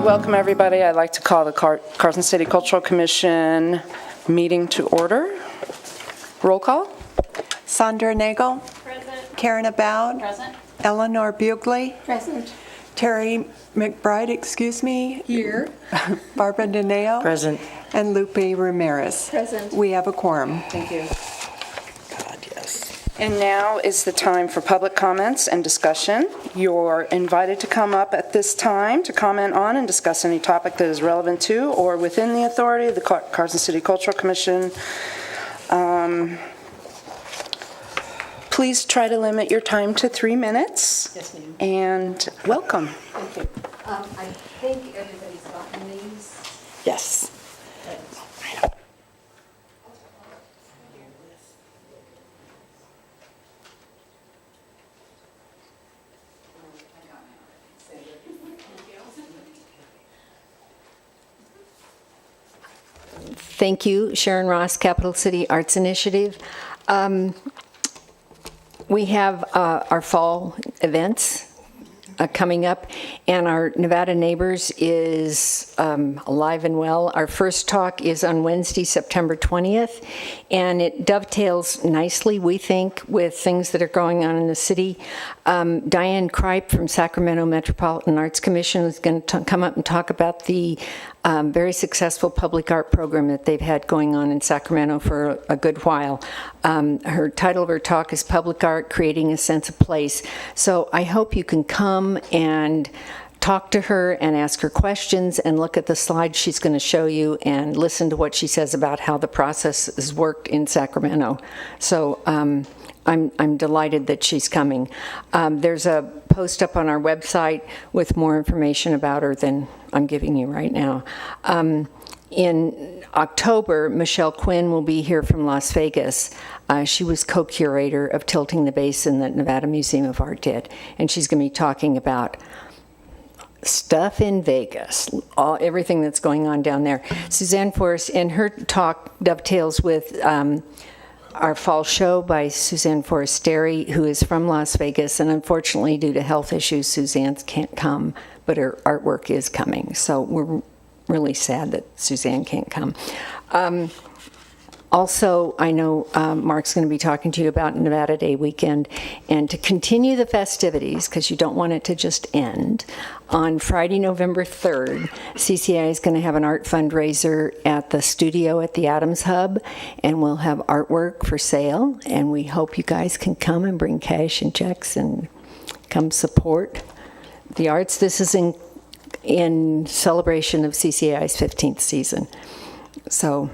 Welcome, everybody. I'd like to call the Carson City Cultural Commission meeting to order. Roll call. Sandra Nagel. Present. Karen Aboud. Present. Eleanor Bugley. Present. Terry McBride, Here. Barbara Dineo. Present. And Lupe Ramirez. Present. We have a quorum. Thank you. God, yes. And now is the time for public comments and discussion. You're invited to come up at this time to comment on and discuss any topic that is relevant to or within the authority of the Carson City Cultural Commission. Please try to limit your time to 3 minutes. Yes, ma'am. And welcome. Thank you. I think everybody's gotten these. Yes. Thank you, Sharon Ross, Capital City Arts Initiative. We have our fall events coming up, and our Nevada Neighbors is alive and well. Our first talk is on Wednesday, September 20th, and it dovetails nicely, we think, with things that are going on in the city. Diane Kripe from Sacramento Metropolitan Arts Commission is going to come up and talk about the very successful public art program that they've had going on in Sacramento for a good while. Her title of her talk is Public Art, Creating a Sense of Place. So I hope you can come and talk to her and ask her questions and look at the slides she's going to show you and listen to what she says about how the process has worked in Sacramento. So I'm delighted that she's coming. There's a post up on our website with more information about her than I'm giving you right now. In October, Michelle Quinn will be here from Las Vegas. She was co-curator of Tilting the Basin that Nevada Museum of Art did, and she's going to be talking about stuff in Vegas, everything that's going on down there. Suzanne Forrest, and her talk dovetails with our fall show by Suzanne Forestieri, who is from Las Vegas, and unfortunately, due to health issues, Suzanne can't come, but her artwork is coming. So we're really sad that Suzanne can't come. Also, I know Mark's going to be talking to you about Nevada Day weekend, and to continue the festivities, because you don't want it to just end, on Friday, November 3rd, CCI is going to have an art fundraiser at the studio at the Adams Hub, and we'll have artwork for sale, and we hope you guys can come and bring cash and checks and come support the arts. This is in celebration of CCI's 15th season. So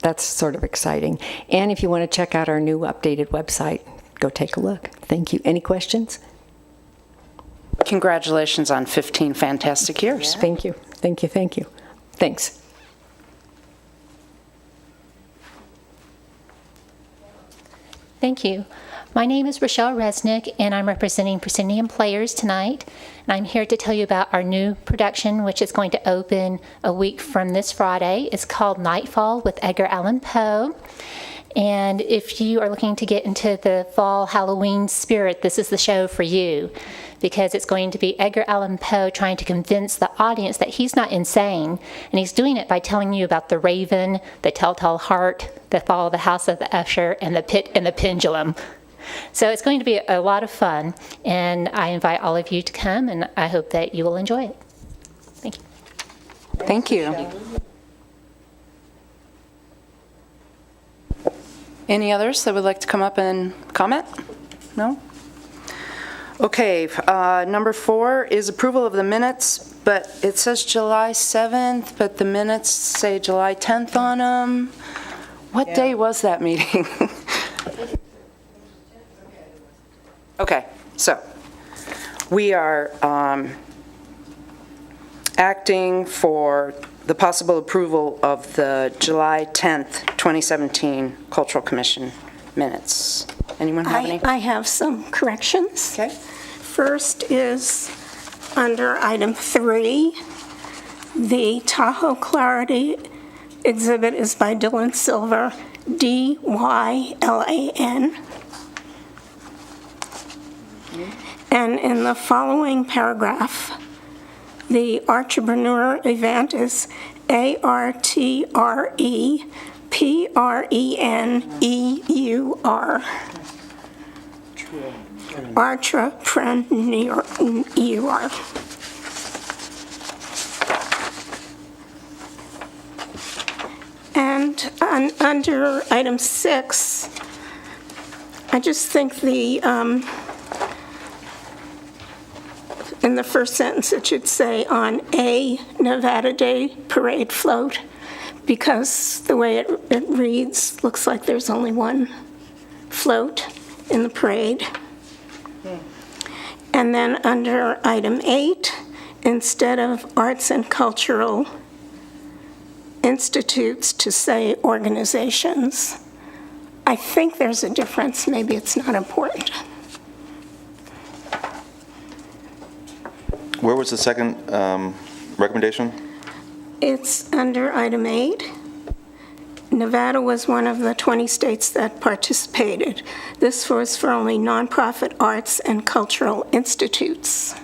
that's sort of exciting. And if you want to check out our new updated website, go take a look. Thank you. Any questions? Congratulations on 15 fantastic years. Thank you. Thank you. Thank you. Thanks. Thank you. My name is Rochelle Resnick, and I'm representing Proscenium Players tonight. And I'm here to tell you about our new production, which is going to open a week from this Friday. It's called Nightfall with Edgar Allan Poe. And if you are looking to get into the fall Halloween spirit, this is the show for you, because it's going to be Edgar Allan Poe trying to convince the audience that he's not insane. And he's doing it by telling you about the raven, the telltale heart, the fall of the house of the usher, and the pit and the pendulum. So it's going to be a lot of fun, and I invite all of you to come, and I hope that you will enjoy it. Thank you. Thank you. Any others that would like to come up and comment? No? Okay, number 4 is approval of the minutes, but it says July 7th, but the minutes say July 10th on them. What day was that meeting? Okay, so we are acting for the possible approval of the July 10th, 2017 Cultural Commission minutes. Anyone have any? I have some corrections. Okay. First is under item 3, the Tahoe Clarity exhibit is by Dylan Silver, D-Y-L-A-N. And in the following paragraph, the Entrepreneur event is ARTREPRENEUR. Entrepreneur. And under item 6, I just think in the first sentence, it should say on a Nevada Day parade float, because the way it reads, looks like there's only one float in the parade. And then under item 8, instead of arts and cultural institutes, to say organizations. I think there's a difference. Maybe it's not important. Where was the second recommendation? It's under item 8. Nevada was one of the 20 states that participated. This was for only nonprofit arts and cultural institutes.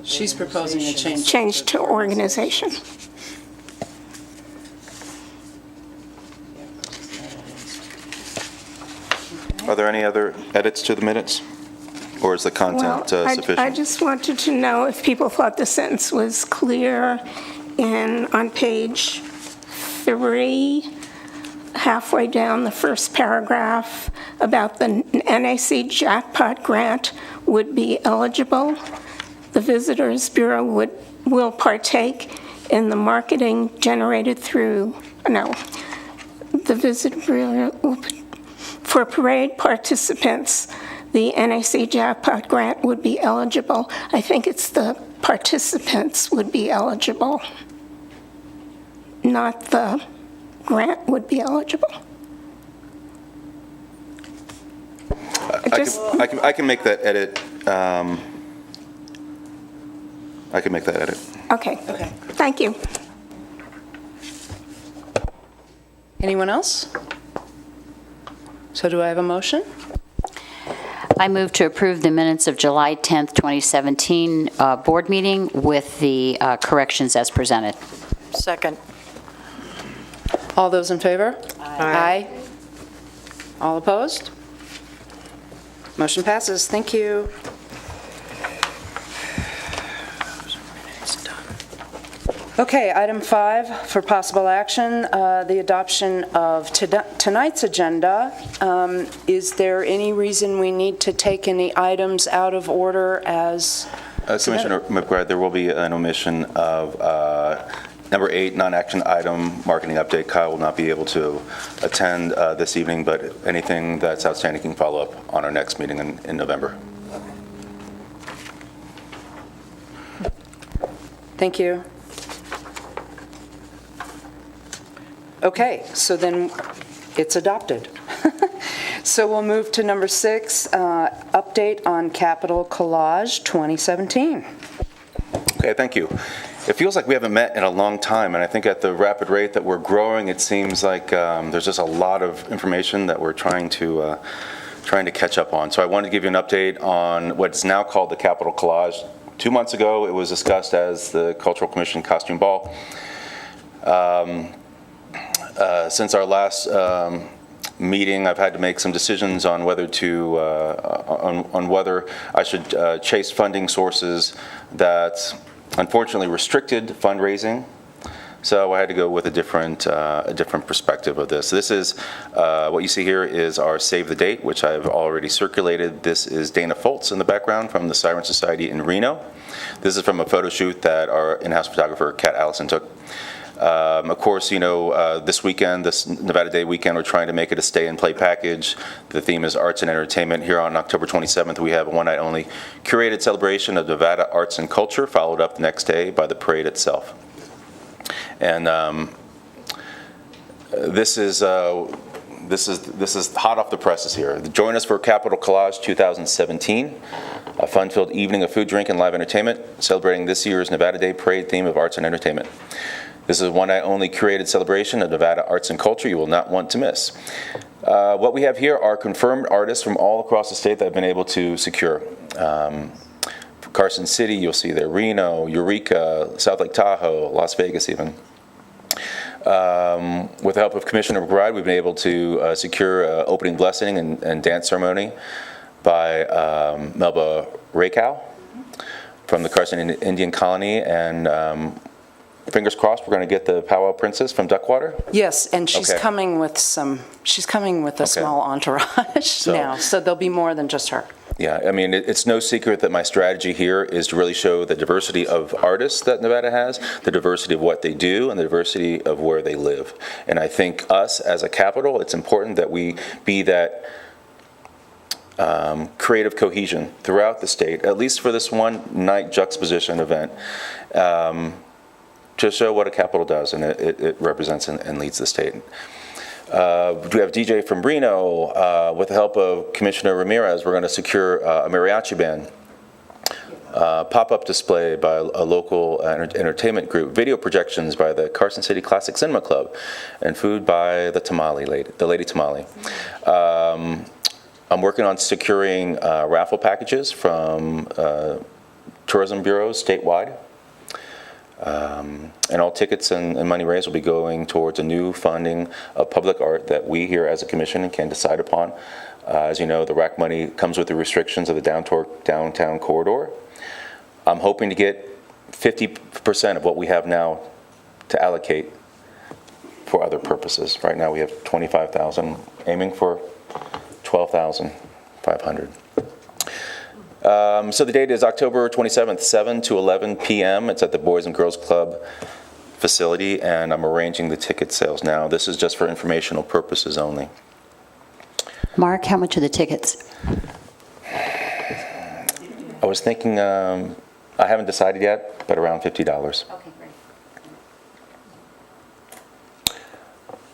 She's proposing a change. Changed to organization. Are there any other edits to the minutes? Or is the content sufficient? I just wanted to know if people thought the sentence was clear on page 3, halfway down the first paragraph, about the NAC jackpot grant would be eligible. The Visitors Bureau will partake in the marketing generated through, the Visitors Bureau, for parade participants, the NAC jackpot grant would be eligible. I think it's the participants would be eligible, not the grant would be eligible. I can make that edit. I can make that edit. Okay. Thank you. Anyone else? So do I have a motion? I move to approve the minutes of July 10th, 2017 board meeting with the corrections as presented. Second. All those in favor? Aye. All opposed? Motion passes. Thank you. Okay, item 5 for possible action, the adoption of tonight's agenda. Is there any reason we need to take any items out of order as... Commissioner McBride, there will be an omission of Number 8, non-action item, marketing update. Kyle will not be able to attend this evening, but anything that's outstanding can follow up on our next meeting in November. Thank you. Okay, so then it's adopted. So we'll move to number 6, update on Capital Collage 2017. Okay, thank you. It feels like we haven't met in a long time, and I think at the rapid rate that we're growing, it seems like there's just a lot of information that we're trying to catch up on. So I wanted to give you an update on what's now called the Capital Collage. 2 months ago, it was discussed as the Cultural Commission Costume Ball. Since our last meeting, I've had to make some decisions on whether to on whether I should chase funding sources that unfortunately restricted fundraising. So I had to go with a different perspective of this. This is what you see here is our save the date, which I've already circulated. This is Dana Foltz in the background from the Siren Society in Reno. This is from a photo shoot that our in-house photographer Kat Allison took. Of course, this weekend, this Nevada Day weekend, we're trying to make it a stay and play package. The theme is arts and entertainment. Here on October 27th, we have a one-night only curated celebration of Nevada arts and culture, followed up the next day by the parade itself. And this is hot off the presses here. Join us for Capital Collage 2017, a fun-filled evening of food, drink, and live entertainment, celebrating this year's Nevada Day parade theme of arts and entertainment. This is a one-night only curated celebration of Nevada arts and culture you will not want to miss. What we have here are confirmed artists from all across the state that have been able to secure. Carson City, you'll see there, Reno, Eureka, South Lake Tahoe, Las Vegas even. With the help of Commissioner McBride, we've been able to secure opening blessing and dance ceremony by Melba Rakow from the Carson Indian Colony, and fingers crossed we're going to get the powwow princess from Duckwater. Yes, and she's Okay. coming with a small entourage now, so there'll be more than just her. Yeah, I mean, it's no secret that my strategy here is to really show the diversity of artists that Nevada has, the diversity of what they do, and the diversity of where they live. And I think us as a capital, it's important that we be that creative cohesion throughout the state, at least for this one night juxtaposition event, to show what a capital does, and it represents and leads the state. We have DJ from Reno. With the help of Commissioner Ramirez, we're going to secure a mariachi band, pop-up display by a local entertainment group, video projections by the Carson City Classic Cinema Club, and food by the Lady Tamale. I'm working on securing raffle packages from tourism bureaus statewide. And all tickets and money raised will be going towards a new funding of public art that we here as a commission can decide upon. As you know, the RAC money comes with the restrictions of the downtown corridor. I'm hoping to get 50% of what we have now to allocate for other purposes. Right now we have $25,000, aiming for $12,500. So the date is October 27th, 7 to 11 p.m. It's at the Boys and Girls Club facility, and I'm arranging the ticket sales now. This is just for informational purposes only. Mark, how much are the tickets? I was thinking, I haven't decided yet, but around $50. Okay, great.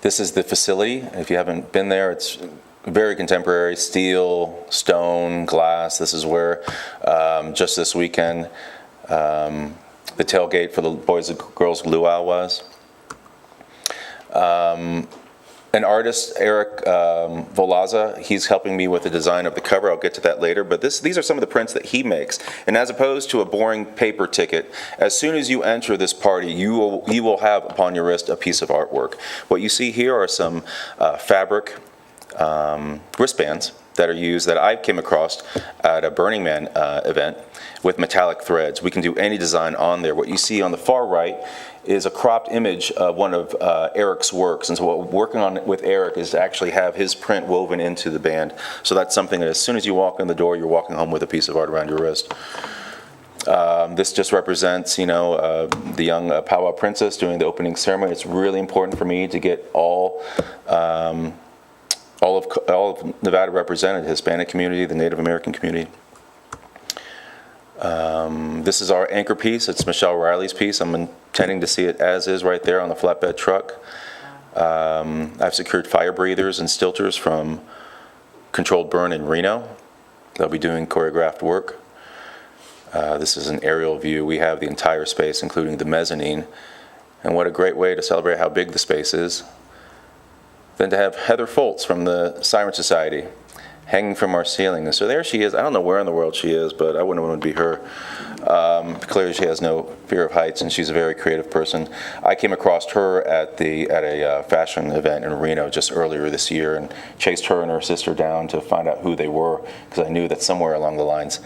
This is the facility. If you haven't been there, it's very contemporary, steel, stone, glass. This is where, just this weekend, the tailgate for the Boys and Girls Luau was. An artist, Eric Volaza, he's helping me with the design of the cover. I'll get to that later. But these are some of the prints that he makes. And as opposed to a boring paper ticket, as soon as you enter this party, you will have upon your wrist a piece of artwork. What you see here are some fabric wristbands that are used that I came across at a Burning Man event with metallic threads. We can do any design on there. What you see on the far right is a cropped image of one of Eric's works. And so what we're working on with Eric is to actually have his print woven into the band. So that's something that as soon as you walk in the door, you're walking home with a piece of art around your wrist. This just represents, the young powwow princess doing the opening ceremony. It's really important for me to get all of Nevada represented: Hispanic community, the Native American community. This is our anchor piece. It's Michelle Riley's piece. I'm intending to see it as is right there on the flatbed truck. I've secured fire breathers and stilters from Controlled Burn in Reno. They'll be doing choreographed work. This is an aerial view. We have the entire space, including the mezzanine. And what a great way to celebrate how big the space is than to have Heather Foltz from the Siren Society hanging from our ceiling. And so there she is. I don't know where in the world she is, but I wouldn't want to be her. Clearly she has no fear of heights, and she's a very creative person. I came across her at a fashion event in Reno just earlier this year and chased her and her sister down to find out who they were, because I knew that somewhere along the lines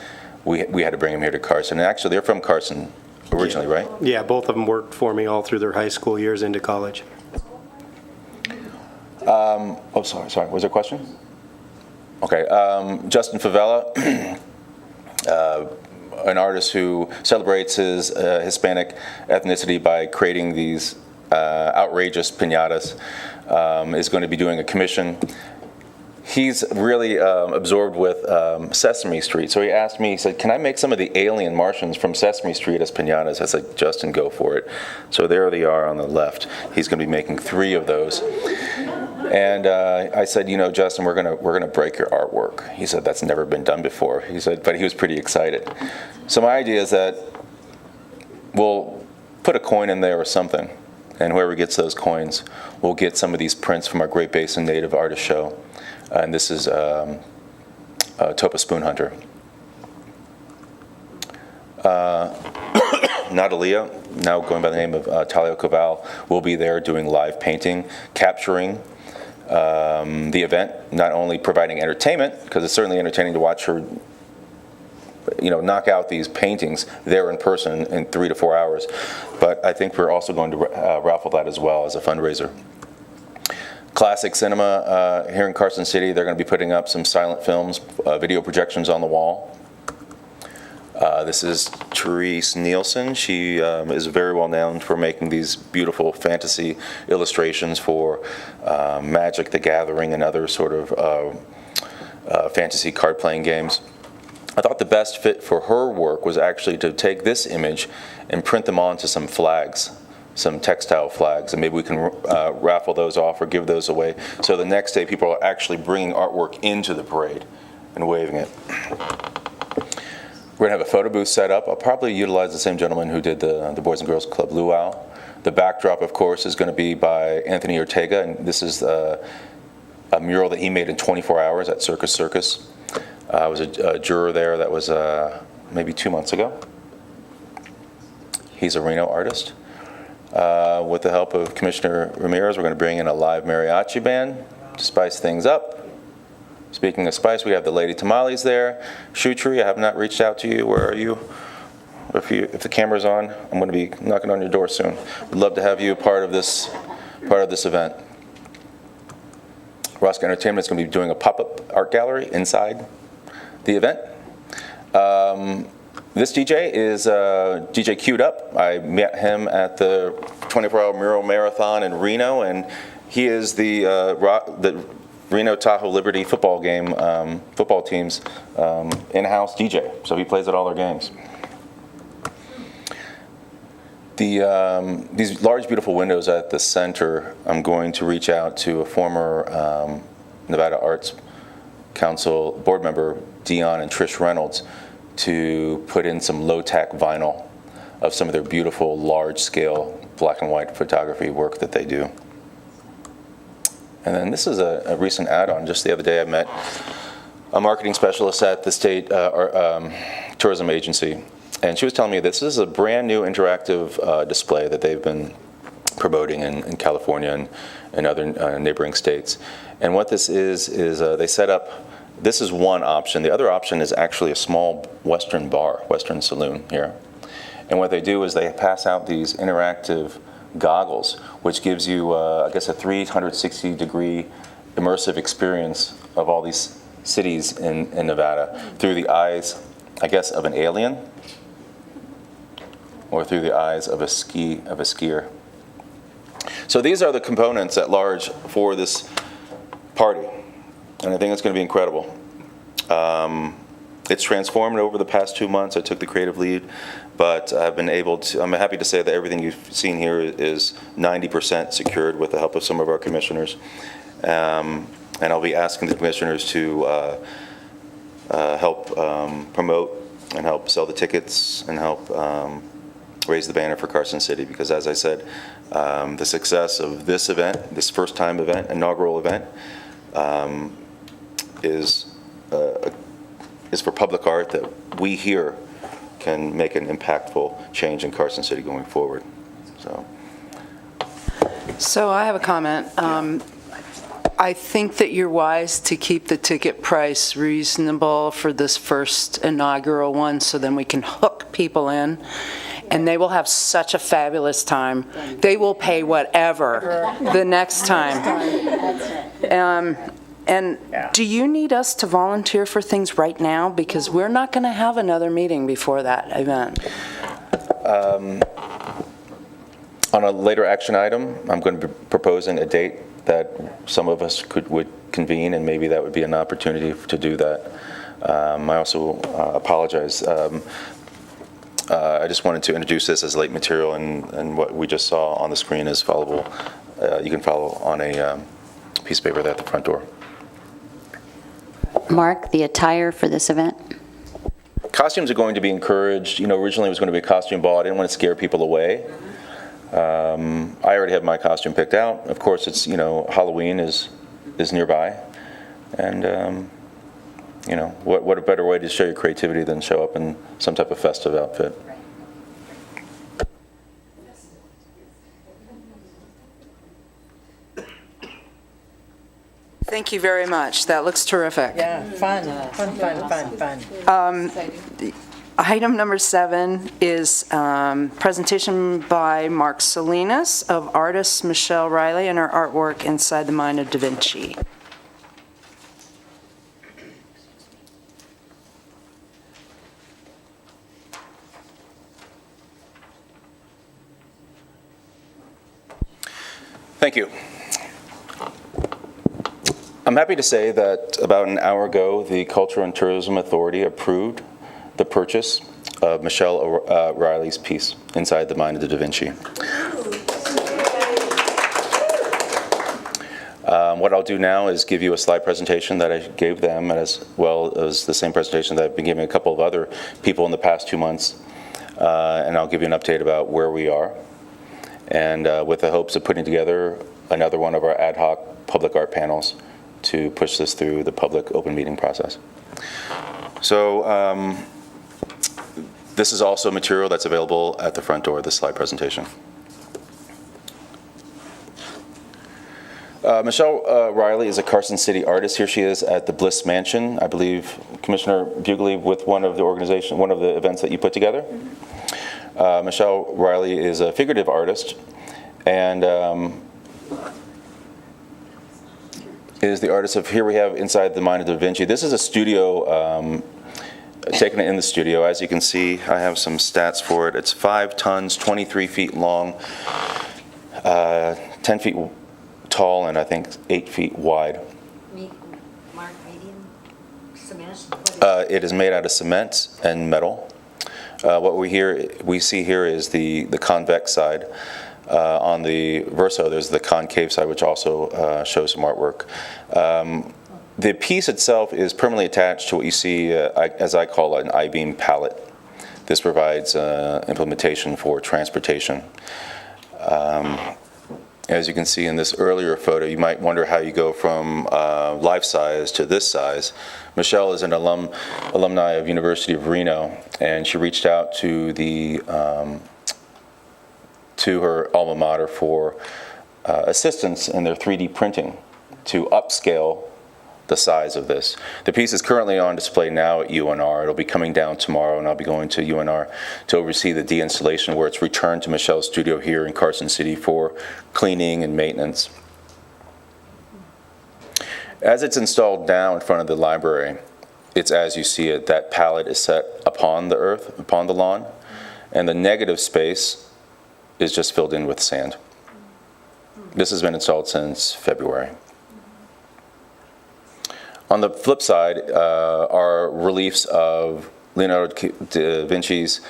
we had to bring them here to Carson. And actually they're from Carson originally, right? Yeah, both of them worked for me all through their high school years into college. Sorry. Was there a question? Okay. Justin Favela, an artist who celebrates his Hispanic ethnicity by creating these outrageous piñatas, is going to be doing a commission. He's really absorbed with Sesame Street. So he asked me, he said, can I make some of the alien Martians from Sesame Street as piñatas? I said, Justin, go for it. So there they are on the left. He's going to be making 3 of those. And I said, Justin, we're gonna break your artwork. He said, that's never been done before. He said, but he was pretty excited. So my idea is that we'll put a coin in there or something, and whoever gets those coins will get some of these prints from our Great Basin Native Artist Show. And this is Topa Spoon Hunter. Natalia, now going by the name of Talia Koval, will be there doing live painting, capturing the event, not only providing entertainment, because it's certainly entertaining to watch her knock out these paintings there in person in 3 to 4 hours, but I think we're also going to raffle that as well as a fundraiser. Classic Cinema here in Carson City, they're going to be putting up some silent films, video projections on the wall. This is Therese Nielsen. She is very well known for making these beautiful fantasy illustrations for Magic: The Gathering and other sort of fantasy card-playing games. I thought the best fit for her work was actually to take this image and print them onto some flags, some textile flags, and maybe we can raffle those off or give those away. So the next day people are actually bringing artwork into the parade and waving it. We're going to have a photo booth set up. I'll probably utilize the same gentleman who did the Boys and Girls Club Luau. The backdrop, of course, is going to be by Anthony Ortega, and this is a mural that he made in 24 hours at Circus Circus. I was a juror there. That was maybe 2 months ago. He's a Reno artist. With the help of Commissioner Ramirez, we're going to bring in a live mariachi band to spice things up. Speaking of spice, we have the Lady Tamales there. Shutri, I have not reached out to you. Where are you? If the camera's on, I'm going to be knocking on your door soon. We'd love to have you part of this event. Roscoe Entertainment is going to be doing a pop-up art gallery inside the event. This DJ is DJ Queued Up. I met him at the 24-hour mural marathon in Reno, and he is the Reno Tahoe Liberty football team's in-house DJ. So he plays at all their games. These large, beautiful windows at the center, I'm going to reach out to a former Nevada Arts Council board member, Dion and Trish Reynolds, to put in some low-tack vinyl of some of their beautiful, large-scale black and white photography work that they do. And then this is a recent add-on. Just the other day I met a marketing specialist at the state tourism agency, and she was telling me this is a brand new interactive display that they've been promoting in California and other neighboring states. And what this is they set up, this is one option. The other option is actually a small Western bar, Western saloon here. And what they do is they pass out these interactive goggles, which gives you, I guess, a 360-degree immersive experience of all these cities in Nevada through the eyes, I guess, of an alien. or through the eyes of a skier. So these are the components at large for this party, and I think it's going to be incredible. It's transformed over the past 2 months. I took the creative lead, but I'm happy to say that everything you've seen here is 90% secured with the help of some of our commissioners. And I'll be asking the commissioners to help promote and help sell the tickets and help raise the banner for Carson City, because as I said, the success of this event, this first-time event, inaugural event, is for public art that we here can make an impactful change in Carson City going forward. So I have a comment. I think that you're wise to keep the ticket price reasonable for this first inaugural one, so then we can hook people in, and they will have such a fabulous time. They will pay whatever the next time. And do you need us to volunteer for things right now? Because we're not going to have another meeting before that event. On a later action item, I'm going to be proposing a date that some of us would convene, and maybe that would be an opportunity to do that. I also apologize. I just wanted to introduce this as late material, and what we just saw on the screen is followable. You can follow on a piece of paper there at the front door. Mark, the attire for this event? Costumes are going to be encouraged. Originally it was going to be a costume ball. I didn't want to scare people away. I already have my costume picked out. Of course, it's Halloween is nearby, and what a better way to show your creativity than show up in some type of festive outfit. Thank you very much. That looks terrific. Yeah, fun. Item number 7 is presentation by Mark Salinas of artist Michelle Riley and her artwork Inside the Mind of Da Vinci. Thank you. I'm happy to say that about an hour ago, the Culture and Tourism Authority approved the purchase of Michelle Riley's piece, Inside the Mind of Da Vinci. What I'll do now is give you a slide presentation that I gave them, as well as the same presentation that I've been giving a couple of other people in the past 2 months. And I'll give you an update about where we are, and with the hopes of putting together another one of our ad hoc public art panels to push this through the public open meeting process. So this is also material that's available at the front door of the slide presentation. Michelle Riley is a Carson City artist. Here she is at the Bliss Mansion, I believe, Commissioner Bugley, with one of the events that you put together. Michelle Riley is a figurative artist, and is the artist of, here we have Inside the Mind of Da Vinci. This is a studio, taken in the studio. As you can see, I have some stats for it. It's 5 tons, 23 feet long, 10 feet tall, and I think 8 feet wide. Mark, medium cement? It is made out of cement and metal. What we see here is the convex side. On the verso, there's the concave side, which also shows some artwork. The piece itself is permanently attached to what you see, as I call it, an I-beam pallet. This provides implementation for transportation. As you can see in this earlier photo, you might wonder how you go from life size to this size. Michelle is an alumni of University of Reno, and she reached out to her alma mater for assistance in their 3D printing to upscale the size of this. The piece is currently on display now at UNR. It'll be coming down tomorrow, and I'll be going to UNR to oversee the deinstallation, where it's returned to Michelle's studio here in Carson City for cleaning and maintenance. As it's installed now in front of the library, it's as you see it. That pallet is set upon the earth, upon the lawn, and the negative space is just filled in with sand. This has been installed since February. On the flip side are reliefs of Leonardo da Vinci's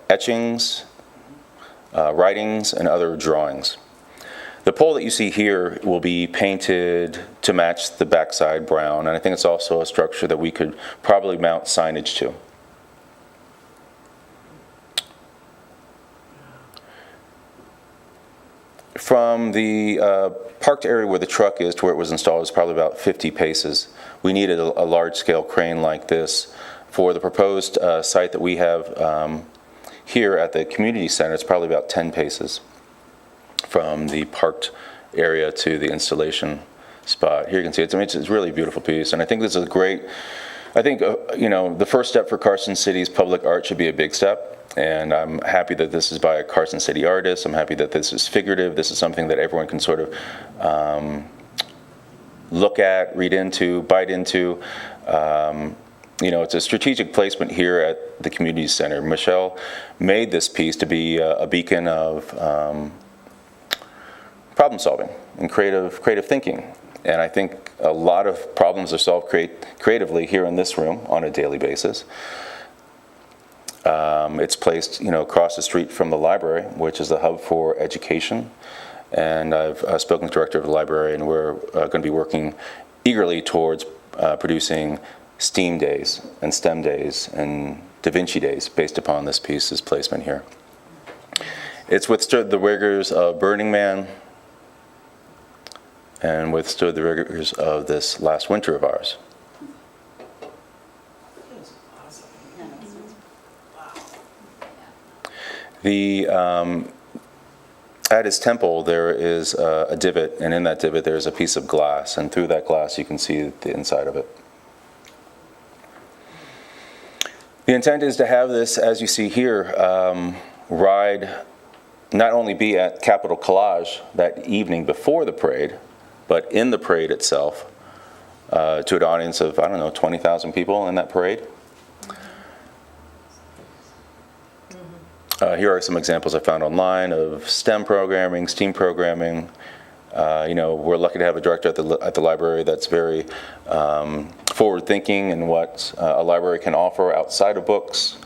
etchings, writings, and other drawings. The pole that you see here will be painted to match the backside brown, and I think it's also a structure that we could probably mount signage to. From the parked area where the truck is to where it was installed is probably about 50 paces. We needed a large-scale crane like this. For the proposed site that we have here at the community center, it's probably about 10 paces from the parked area to the installation spot. Here you can see it's a really beautiful piece, and I think this is a great, the first step for Carson City's public art should be a big step. And I'm happy that this is by a Carson City artist. I'm happy that this is figurative. This is something that everyone can sort of look at, read into, bite into. It's a strategic placement here at the community center. Michelle made this piece to be a beacon of problem solving and creative thinking. And I think a lot of problems are solved creatively here in this room on a daily basis. It's placed, across the street from the library, which is the hub for education. And I've spoken to the director of the library, and we're going to be working eagerly towards producing STEAM days and STEM days and Da Vinci days based upon this piece's placement here. It's withstood the rigors of Burning Man and withstood the rigors of this last winter of ours. At his temple, there is a divot, and in that divot there's a piece of glass, and through that glass you can see the inside of it. The intent is to have this, as you see here, ride, not only be at Capitol Collage that evening before the parade, but in the parade itself, to an audience of, 20,000 people in that parade. Here are some examples I found online of STEM programming, STEAM programming. We're lucky to have a director at the library that's very forward-thinking in what a library can offer outside of books.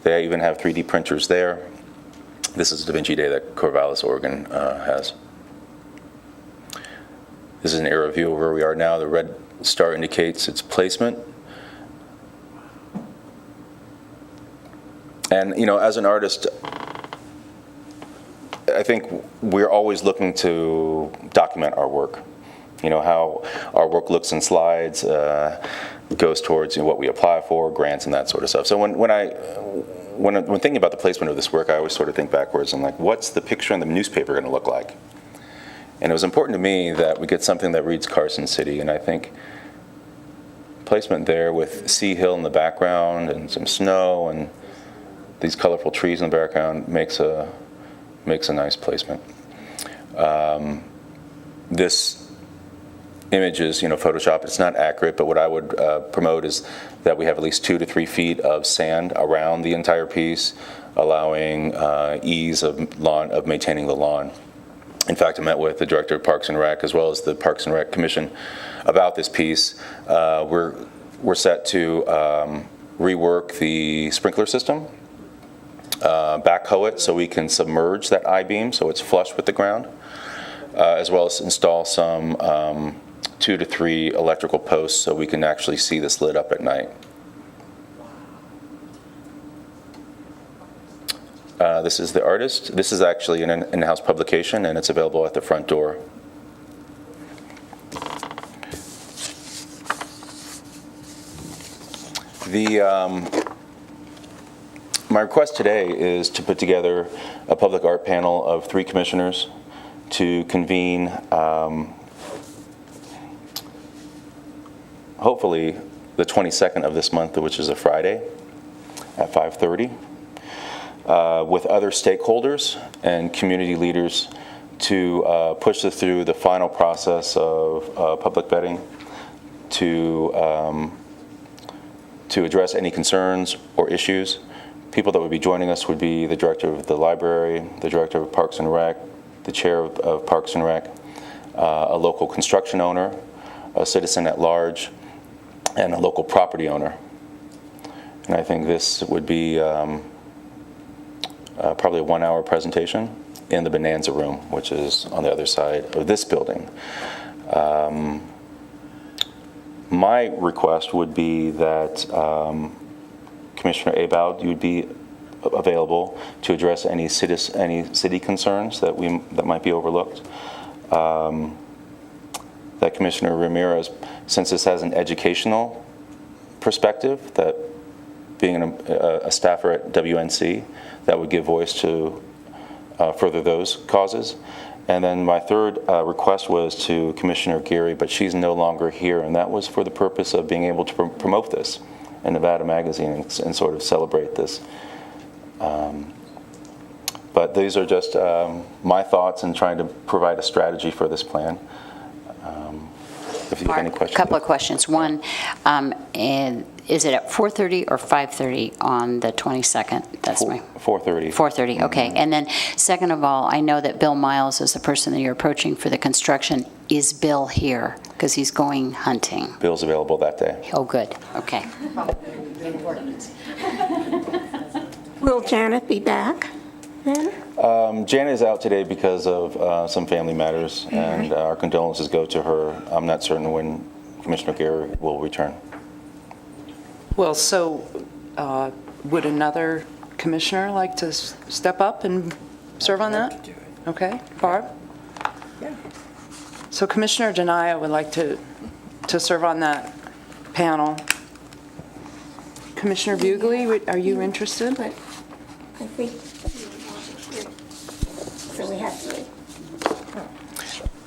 They even have 3D printers there. This is Da Vinci Day that Corvallis, Oregon has. This is an aerial view of where we are now. The red star indicates its placement. And, as an artist, I think we're always looking to document our work. How our work looks in slides goes towards what we apply for, grants, and that sort of stuff. So when thinking about the placement of this work, I always sort of think backwards and what's the picture in the newspaper going to look like? And it was important to me that we get something that reads Carson City, and I think placement there with Sea Hill in the background and some snow and these colorful trees in the background makes a nice placement. This image is, Photoshop. It's not accurate, but what I would promote is that we have at least 2 to 3 feet of sand around the entire piece, allowing ease of maintaining the lawn. In fact, I met with the director of Parks and Rec as well as the Parks and Rec Commission about this piece. We're set to rework the sprinkler system. Backhoe it so we can submerge that I-beam so it's flush with the ground, as well as install some 2 to 3 electrical posts so we can actually see this lit up at night. This is the artist. This is actually an in-house publication, and it's available at the front door. My request today is to put together a public art panel of 3 commissioners to convene, hopefully, the 22nd of this month, which is a Friday, at 5:30, with other stakeholders and community leaders to push this through the final process of public vetting to address any concerns or issues, People that would be joining us would be the director of the library, the director of Parks and Rec, the chair of Parks and Rec, a local construction owner, a citizen at large, and a local property owner. And I think this would be probably a 1-hour presentation in the Bonanza Room, which is on the other side of this building. My request would be that Commissioner Abowd, you would be available to address any city concerns that might be overlooked. That Commissioner Ramirez, since this has an educational perspective, that being a staffer at WNC, that would give voice to further those causes. And then my third request was to Commissioner Geary, but she's no longer here, and that was for the purpose of being able to promote this in Nevada Magazine and sort of celebrate this. But these are just my thoughts in trying to provide a strategy for this plan. If you have any questions. A couple of questions. One, is it at 4:30 or 5:30 on the 22nd? That's my 4:30. 4:30, okay. And then second of all, I know that Bill Miles is the person that you're approaching for the construction. Is Bill here? Because he's going hunting. Bill's available that day. Oh, good, okay. Will Janet be back then? Janet is out today because of some family matters, and our condolences go to her. I'm not certain when Commissioner Geary will return. Well, so would another commissioner like to step up and serve on that? Okay, Barb? Yeah. So Commissioner Denaya would like to serve on that panel. Commissioner Bugley, are you interested? So we have three.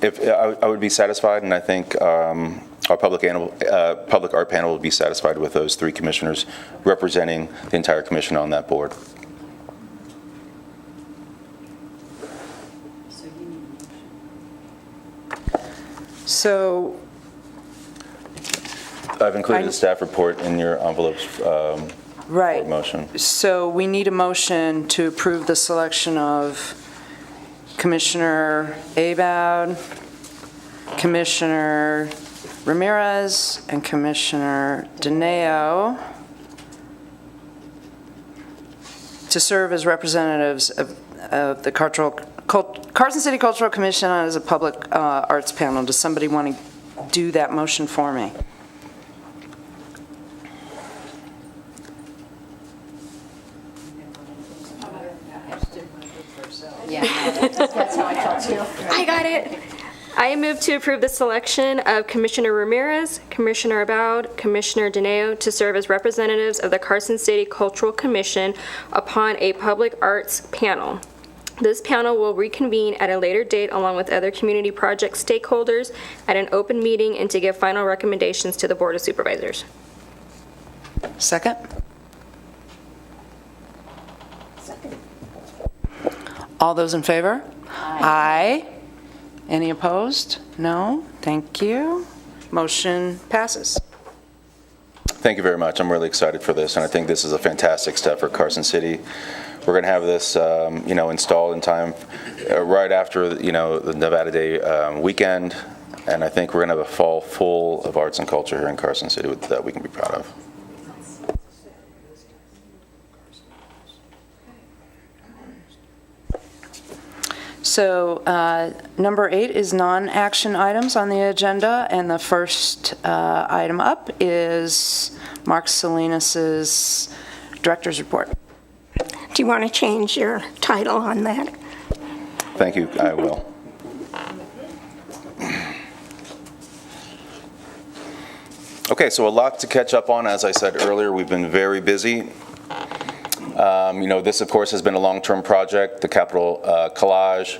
If I would be satisfied, and I think our public art panel would be satisfied with those 3 commissioners representing the entire commission on that board. So I've included the staff report in your envelopes for right. motion. So we need a motion to approve the selection of Commissioner Abowd, Commissioner Ramirez, and Commissioner Dineo to serve as representatives of the Carson City Cultural Commission as a public arts panel. Does somebody want to do that motion for me? I got it. I move to approve the selection of Commissioner Ramirez, Commissioner Abowd, Commissioner Dineo to serve as representatives of the Carson City Cultural Commission upon a public arts panel. This panel will reconvene at a later date along with other community project stakeholders at an open meeting and to give final recommendations to the Board of Supervisors. Second? All those in favor? Aye. Any opposed? No? Thank you. Motion passes. Thank you very much. I'm really excited for this, and I think this is a fantastic step for Carson City. We're going to have this, installed in time right after, the Nevada Day weekend, and I think we're going to have a fall full of arts and culture here in Carson City that we can be proud of. So number 8 is non-action items on the agenda, and the first item up is Mark Salinas's director's report. Do you want to change your title on that? Thank you. I will. Okay, so a lot to catch up on. As I said earlier, we've been very busy. This, of course, has been a long-term project, the Capital Collage.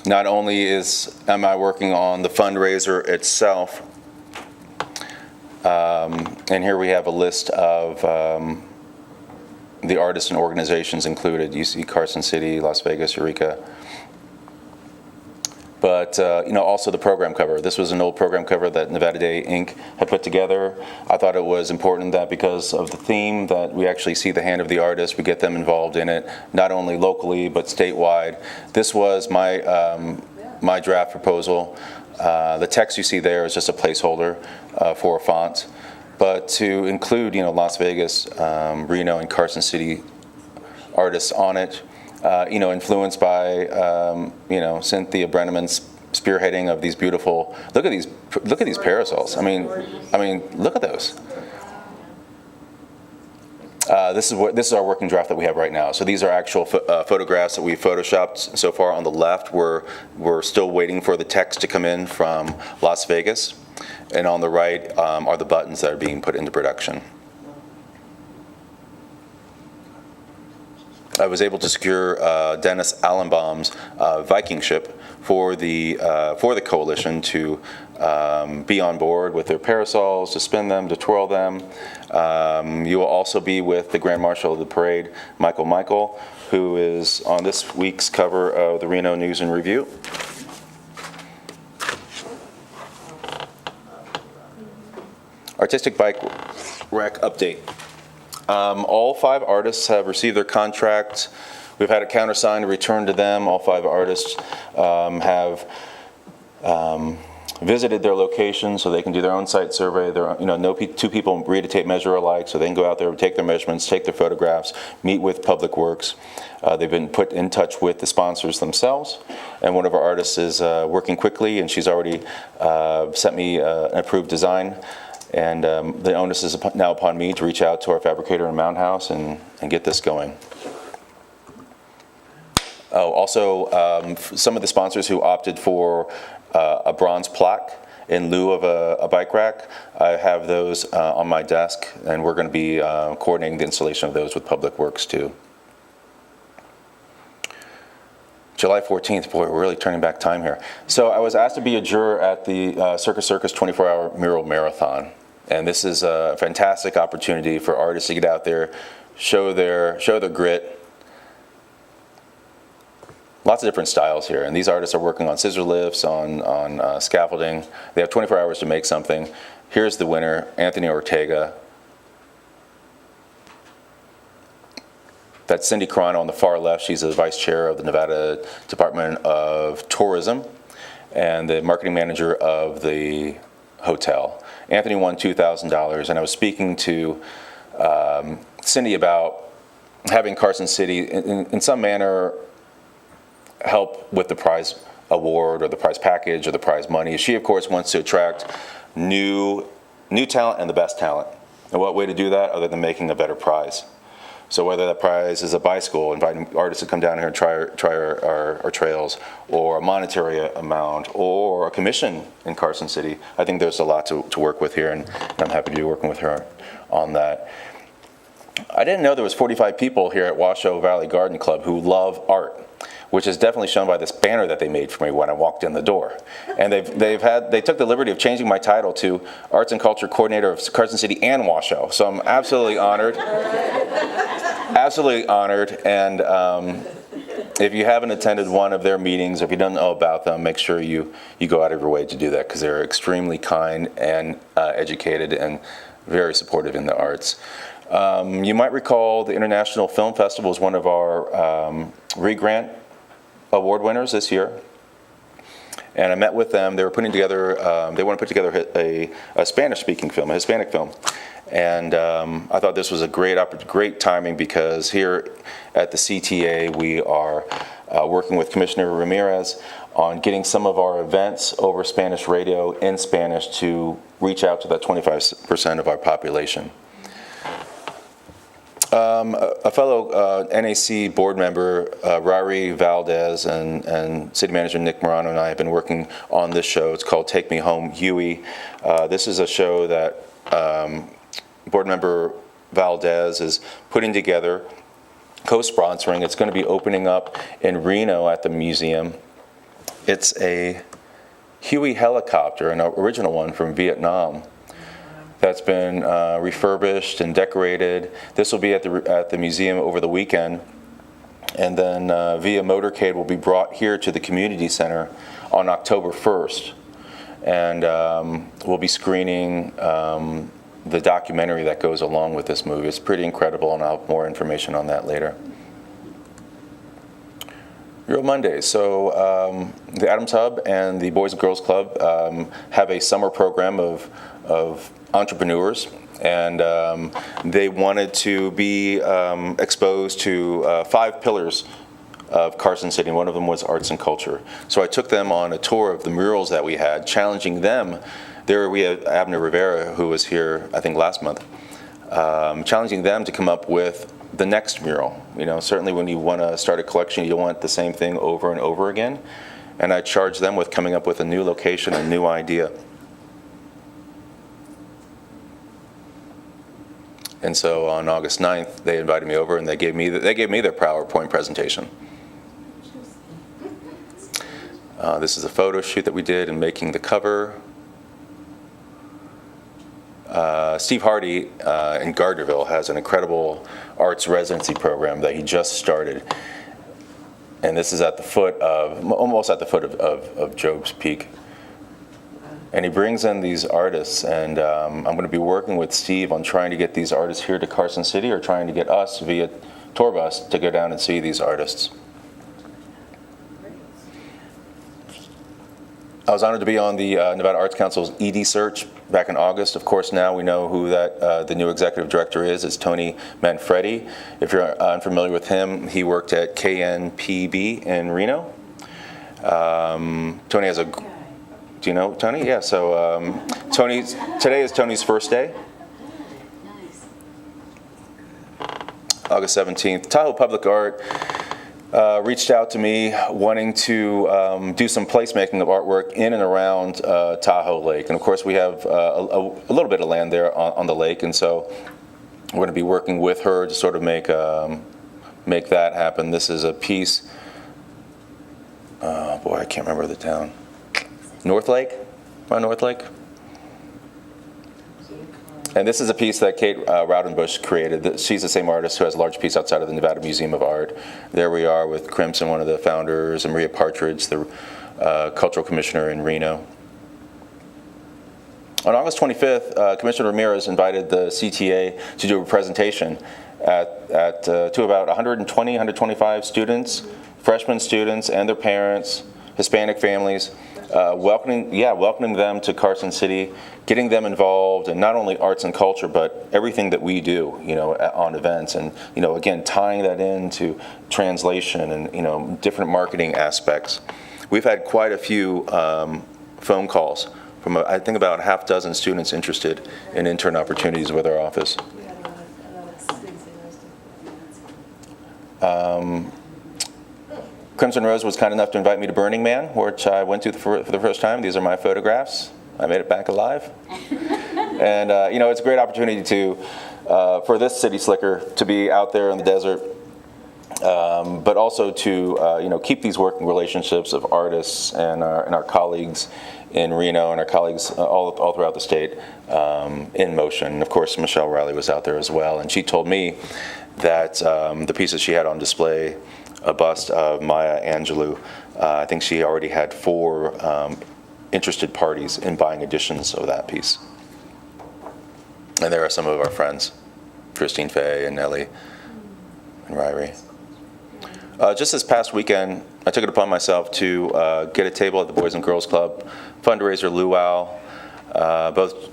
Not only am I working on the fundraiser itself, and here we have a list of the artists and organizations included. You see Carson City, Las Vegas, Eureka. but also the program cover. This was an old program cover that Nevada Day Inc. had put together. I thought it was important that because of the theme that we actually see the hand of the artist, we get them involved in it, not only locally but statewide. This was my draft proposal. The text you see there is just a placeholder for a font, but to include Las Vegas, Reno, and Carson City artists on it, influenced by Cynthia Brenneman's spearheading of these beautiful. Look at these parasols. I mean, look at those. This is our working draft that we have right now. So these are actual photographs that we photoshopped so far on the left. We're still waiting for the text to come in from Las Vegas, and on the right are the buttons that are being put into production. I was able to secure Dennis Allenbaum's Viking ship for the coalition to be on board with their parasols, to spin them, to twirl them. You will also be with the Grand Marshal of the Parade, Michael, who is on this week's cover of the Reno News and Review. Artistic bike rack update. All 5 artists have received their contract. We've had a countersigned returned to them. All 5 artists have visited their location so they can do their own site survey. No 2 people read a tape measure alike, so they can go out there, take their measurements, take their photographs, meet with Public Works. They've been put in touch with the sponsors themselves, and one of our artists is working quickly, and she's already sent me an approved design. And the onus is now upon me to reach out to our fabricator in Mound House and get this going. Oh, also, some of the sponsors who opted for a bronze plaque in lieu of a bike rack, I have those on my desk, and we're going to be coordinating the installation of those with Public Works too. July 14th, boy, we're really turning back time here. So I was asked to be a juror at the Circus 24-hour mural marathon. And this is a fantastic opportunity for artists to get out there, show their grit. Lots of different styles here. And these artists are working on scissor lifts, on scaffolding. They have 24 hours to make something. Here's the winner, Anthony Ortega. That's Cindy Carano on the far left. She's the vice chair of the Nevada Department of Tourism and the marketing manager of the hotel. Anthony won $2,000, and I was speaking to Cindy about having Carson City, in some manner, help with the prize award or the prize package or the prize money. She, of course, wants to attract new talent and the best talent. And what way to do that other than making a better prize? So whether that prize is a bicycle, inviting artists to come down here and try our trails, or a monetary amount, or a commission in Carson City, I think there's a lot to work with here, and I'm happy to be working with her on that. I didn't know there was 45 people here at Washoe Valley Garden Club who love art, which is definitely shown by this banner that they made for me when I walked in the door. And they took the liberty of changing my title to Arts and Culture Coordinator of Carson City and Washoe. So I'm absolutely honored. Absolutely honored. And if you haven't attended one of their meetings, or if you don't know about them, make sure you go out of your way to do that, because they're extremely kind and educated and very supportive in the arts. You might recall the International Film Festival is one of our re-grant award winners this year, and I met with them. They were putting together. They want to put together a Spanish-speaking film, a Hispanic film, and I thought this was a great timing, because here at the CTA we are working with Commissioner Ramirez on getting some of our events over Spanish radio in Spanish to reach out to that 25% of our population. A fellow NAC board member, Rari Valdez, and City Manager Nick Morano and I have been working on this show. It's called Take Me Home, Huey. This is a show that board member Valdez is putting together, co-sponsoring. It's going to be opening up in Reno at the museum. It's a Huey helicopter, an original one from Vietnam, that's been refurbished and decorated. This will be at the museum over the weekend. And then via motorcade will be brought here to the community center on October 1st. And we'll be screening the documentary that goes along with this movie. It's pretty incredible, and I'll have more information on that later. Real Mondays. So the Adams Hub and the Boys and Girls Club have a summer program of entrepreneurs, and they wanted to be exposed to 5 pillars of Carson City. One of them was arts and culture. So I took them on a tour of the murals that we had, challenging them. There we have Abner Rivera, who was here, I think, last month, challenging them to come up with the next mural. You know, certainly when you want to start a collection, you want the same thing over and over again. And I charged them with coming up with a new location, a new idea. And so on August 9th, they invited me over and they gave me their PowerPoint presentation. This is a photo shoot that we did in making the cover. Steve Hardy in Gardnerville has an incredible arts residency program that he just started. And this is at the foot of, almost at the foot of Job's Peak. And he brings in these artists, and I'm going to be working with Steve on trying to get these artists here to Carson City, or trying to get us via tour bus to go down and see these artists. I was honored to be on the Nevada Arts Council's ED search back in August. Of course, now we know who that the new executive director is. It's Tony Manfredi. If you're unfamiliar with him, he worked at KNPB in Reno. Tony has a... Do you know Tony? Yeah, so today is Tony's first day. August 17th. Tahoe Public Art reached out to me wanting to do some placemaking of artwork in and around Tahoe Lake. And of course we have a little bit of land there on the lake, and so we're going to be working with her to sort of make that happen. This is a piece, boy, I can't remember the town. North Lake? Around North Lake? And this is a piece that Kate Raudenbush created. She's the same artist who has a large piece outside of the Nevada Museum of Art. There we are with Crimson, one of the founders, and Maria Partridge, the cultural commissioner in Reno. On August 25th, Commissioner Ramirez invited the CTA to do a presentation to about 120, 125 students, freshman students and their parents, Hispanic families, welcoming them to Carson City, getting them involved in not only arts and culture, but everything that we do, you know, on events, and, you know, again, tying that into translation and, you know, different marketing aspects. We've had quite a few phone calls from, I think, about half dozen students interested in intern opportunities with our office. Crimson Rose was kind enough to invite me to Burning Man, which I went to for the first time. These are my photographs. I made it back alive. And, you know, it's a great opportunity to, for this city slicker to be out there in the desert, but also to, you know, keep these working relationships of artists and our colleagues in Reno and our colleagues all throughout the state in motion. And of course, Michelle Riley was out there as well. And she told me that the pieces she had on display, a bust of Maya Angelou, I think she already had 4 interested parties in buying editions of that piece. And there are some of our friends, Christine Fay and Nellie and Ryrie. Just this past weekend, I took it upon myself to get a table at the Boys and Girls Club fundraiser luau. Both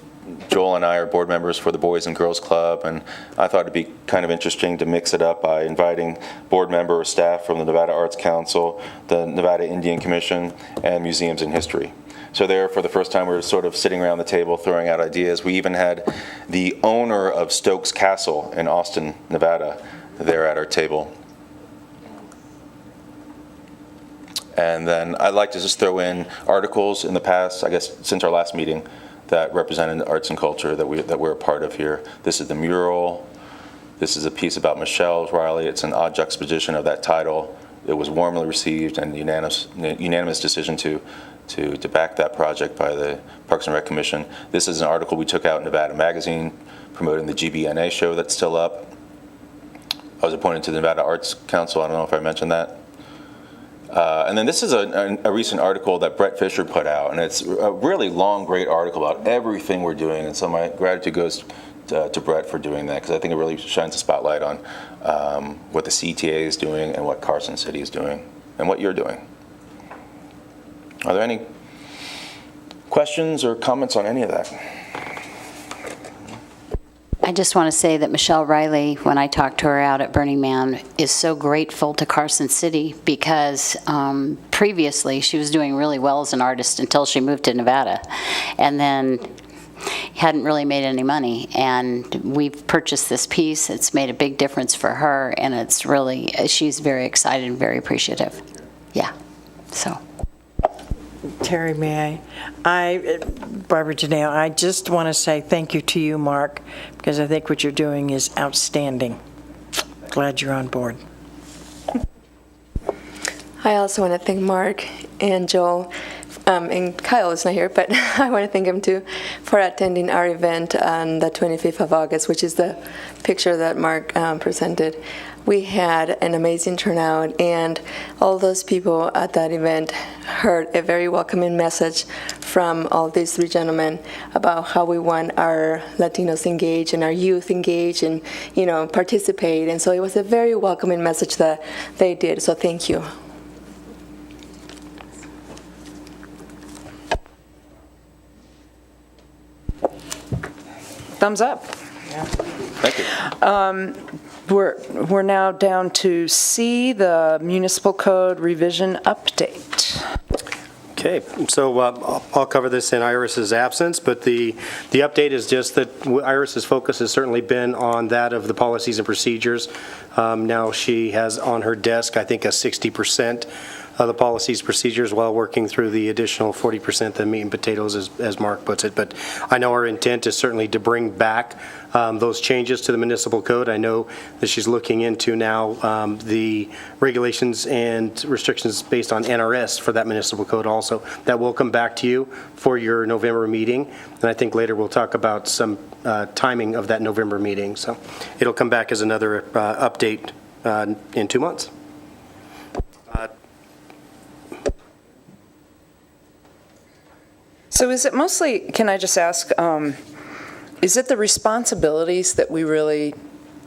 Joel and I are board members for the Boys and Girls Club, and I thought it'd be kind of interesting to mix it up by inviting board member or staff from the Nevada Arts Council, the Nevada Indian Commission, and Museums and History. So there, for the first time, we were sort of sitting around the table throwing out ideas. We even had the owner of Stokes Castle in Austin, Nevada, there at our table. And then I'd like to just throw in articles in the past, I guess since our last meeting, that represented arts and culture that we're a part of here. This is the mural. This is a piece about Michelle Riley. It's an odd juxtaposition of that title. It was warmly received and unanimous decision to back that project by the Parks and Rec Commission. This is an article we took out in Nevada Magazine promoting the GBNA show that's still up. I was appointed to the Nevada Arts Council. I don't know if I mentioned that. And then this is a recent article that Brett Fisher put out, and it's a really long, great article about everything we're doing. And so my gratitude goes to Brett for doing that, because I think it really shines a spotlight on what the CTA is doing and what Carson City is doing and what you're doing. Are there any questions or comments on any of that? I just want to say that Michelle Riley, when I talked to her out at Burning Man, is so grateful to Carson City because previously she was doing really well as an artist until she moved to Nevada, and then hadn't really made any money. And we've purchased this piece. It's made a big difference for her, and it's really, she's very excited and very appreciative. Yeah, so. Terry, may Barbara Janelle, I just want to say thank you to you, Mark, because I think what you're doing is outstanding. Glad you're on board. I also want to thank Mark and Joel, and Kyle is not here, but I want to thank him too for attending our event on the 25th of August, which is the picture that Mark presented. We had an amazing turnout, and all those people at that event heard a very welcoming message from all these three gentlemen about how we want our Latinos engaged and our youth engaged and, you know, participate. And so it was a very welcoming message that they did. So thank you. Thumbs up. Thank you. We're now down to C, the municipal code revision update. Okay, so I'll cover this in Iris's absence, but the update is just that Iris's focus has certainly been on that of the policies and procedures. Now she has on her desk, I think, a 60% of the policies, procedures, while working through the additional 40%, the meat and potatoes, as Mark puts it. But I know our intent is certainly to bring back those changes to the municipal code. I know that she's looking into now the regulations and restrictions based on NRS for that municipal code also. That will come back to you for your November meeting. And I think later we'll talk about some timing of that November meeting. So it'll come back as another update in 2 months. So is it mostly, can I just ask, is it the responsibilities that we really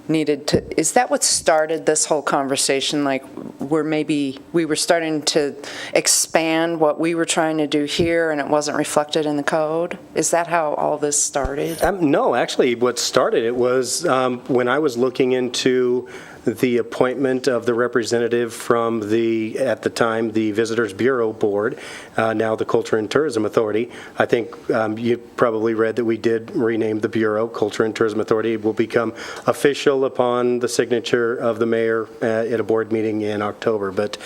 needed to, is that what started this whole conversation? Like, we were starting to expand what we were trying to do here and it wasn't reflected in the code? Is that how all this started? No, actually, what started it was when I was looking into the appointment of the representative from at the time, the Visitors Bureau Board, now the Culture and Tourism Authority. I think you probably read that we did rename the Bureau. Culture and Tourism Authority. It will become official upon the signature of the mayor at a board meeting in October. But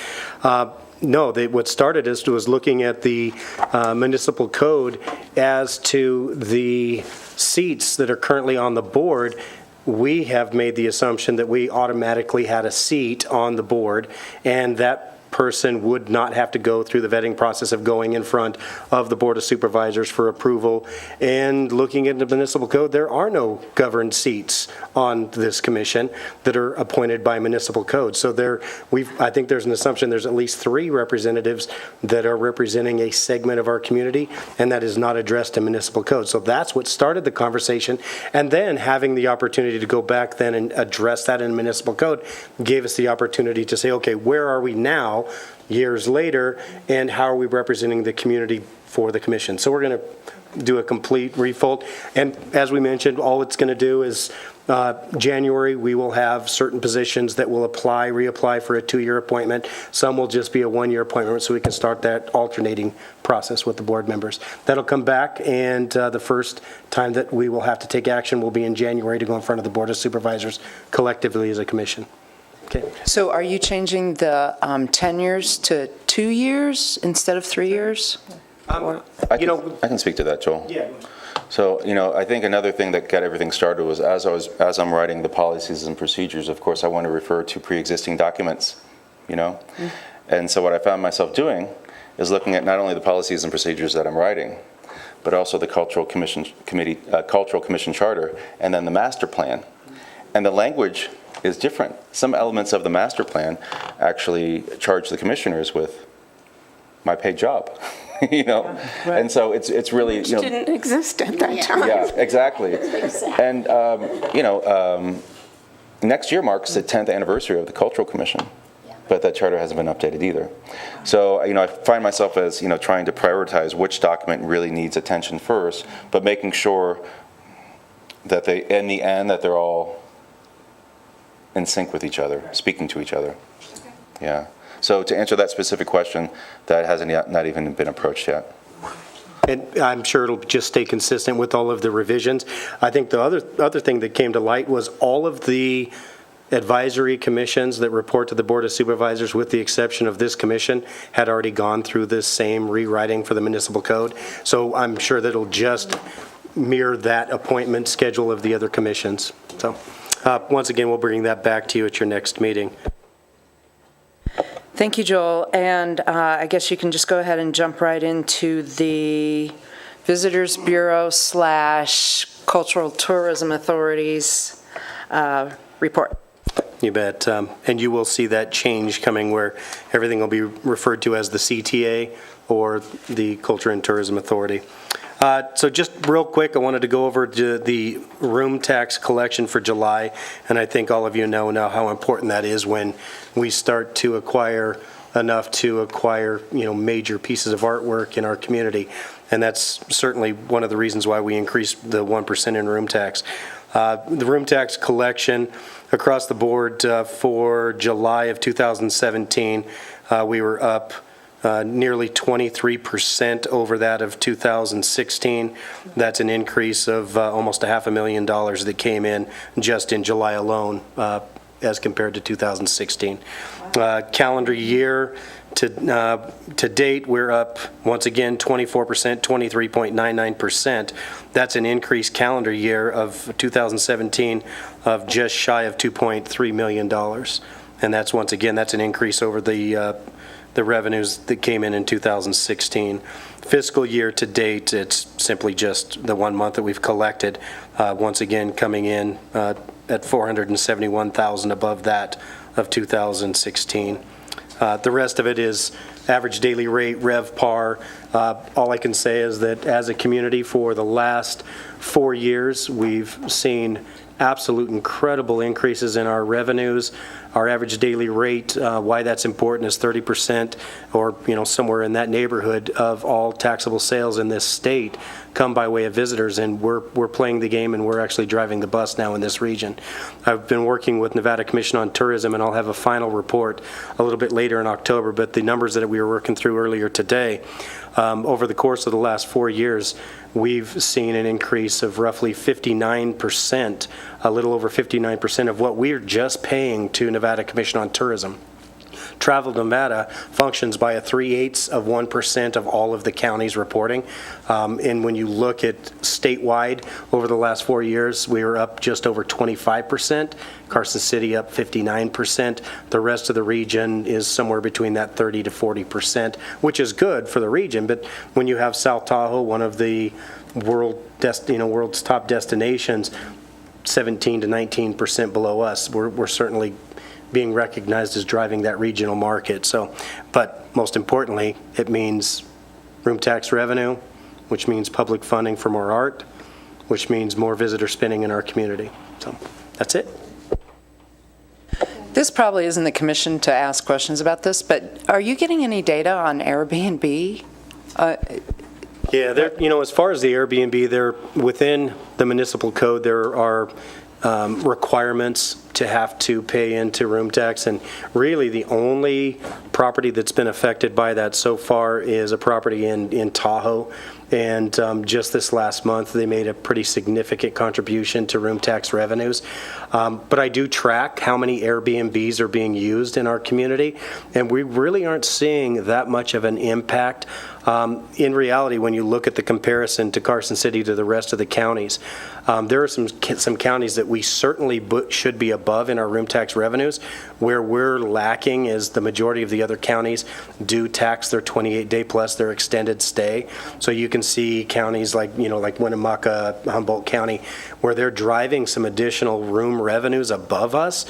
no, what started was looking at the municipal code as to the seats that are currently on the board. We have made the assumption that we automatically had a seat on the board, and that person would not have to go through the vetting process of going in front of the Board of Supervisors for approval. And looking at the municipal code, there are no governed seats on this commission that are appointed by municipal code. So I think there's an assumption there's at least 3 representatives that are representing a segment of our community, and that is not addressed in municipal code. So that's what started the conversation. And then having the opportunity to go back then and address that in municipal code gave us the opportunity to say, okay, where are we now, years later, and how are we representing the community for the commission? So we're going to do a complete refold. And as we mentioned, all it's going to do is January, we will have certain positions that will reapply for a 2-year appointment. Some will just be a 1-year appointment, so we can start that alternating process with the board members. That'll come back, and the first time that we will have to take action will be in January to go in front of the Board of Supervisors collectively as a commission. Okay. So are you changing the tenures to 2 years instead of 3 years? I can speak to that, Joel. Yeah. So, I think another thing that got everything started was as I'm writing the policies and procedures, of course, I want to refer to pre-existing documents, And so what I found myself doing is looking at not only the policies and procedures that I'm writing, but also the Cultural Commission Charter, and then the master plan. And the language is different. Some elements of the master plan actually charge the commissioners with my paid job, you know? And so it's really, you know. Didn't exist at that time. Yeah, exactly. And, you know, next year marks the 10th anniversary of the Cultural Commission, but that charter hasn't been updated either. So, you know, I find myself as, you know, trying to prioritize which document really needs attention first, but making sure that they, in the end, that they're all in sync with each other, speaking to each other. Yeah. So to answer that specific question, that hasn't yet, not even been approached yet. And I'm sure it'll just stay consistent with all of the revisions. I think the other thing that came to light was all of the advisory commissions that report to the Board of Supervisors, with the exception of this commission, had already gone through this same rewriting for the municipal code. So I'm sure that it'll just mirror that appointment schedule of the other commissions. So once again, we'll bring that back to you at your next meeting. Thank you, Joel. And I guess you can just go ahead and jump right into the Visitors Bureau / Cultural Tourism Authorities report. You bet. And you will see that change coming where everything will be referred to as the CTA or the Culture and Tourism Authority. So just real quick, I wanted to go over to the room tax collection for July, and I think all of you know now how important that is when we start to acquire enough to acquire, you know, major pieces of artwork in our community, and that's certainly one of the reasons why we increased the 1% in room tax. The room tax collection across the board for July of 2017, we were up nearly 23% over that of 2016. That's an increase of almost $500,000 that came in just in July alone as compared to 2016. Calendar year to date, we're up once again 24%, 23.99%. That's an increase calendar year of 2017 of just shy of $2.3 million. And that's once again, that's an increase over the revenues that came in 2016. Fiscal year to date, it's simply just the 1 month that we've collected, once again coming in at $471,000 above that of 2016. The rest of it is average daily rate, RevPAR. All I can say is that as a community for the last 4 years, we've seen absolute incredible increases in our revenues. Our average daily rate, why that's important, is 30% or, you know, somewhere in that neighborhood of all taxable sales in this state come by way of visitors, and we're playing the game and we're actually driving the bus now in this region. I've been working with Nevada Commission on Tourism, and I'll have a final report a little bit later in October, but the numbers that we were working through earlier today, over the course of the last 4 years, we've seen an increase of roughly 59%, a little over 59% of what we're just paying to Nevada Commission on Tourism. Travel Nevada functions by a 0.3% of all of the counties reporting. And when you look at statewide over the last 4 years, we were up just over 25%. Carson City up 59%. The rest of the region is somewhere between that 30 to 40%, which is good for the region. But when you have South Tahoe, one of the world's top destinations, 17 to 19% below us, we're certainly being recognized as driving that regional market. So, but most importantly, it means room tax revenue, which means public funding for more art, which means more visitor spending in our community. So that's it. This probably isn't the commission to ask questions about this, but are you getting any data on Airbnb? Yeah, as far as the Airbnb, they're within the municipal code. There are requirements to have to pay into room tax, and really the only property that's been affected by that so far is a property in Tahoe, and just this last month they made a pretty significant contribution to room tax revenues. But I do track how many Airbnbs are being used in our community, and we really aren't seeing that much of an impact. In reality, when you look at the comparison to Carson City to the rest of the counties, there are some counties that we certainly should be above above in our room tax revenues. Where we're lacking is the majority of the other counties do tax their 28-day plus their extended stay. So you can see counties like, like Winnemucca, Humboldt County, where they're driving some additional room revenues above us.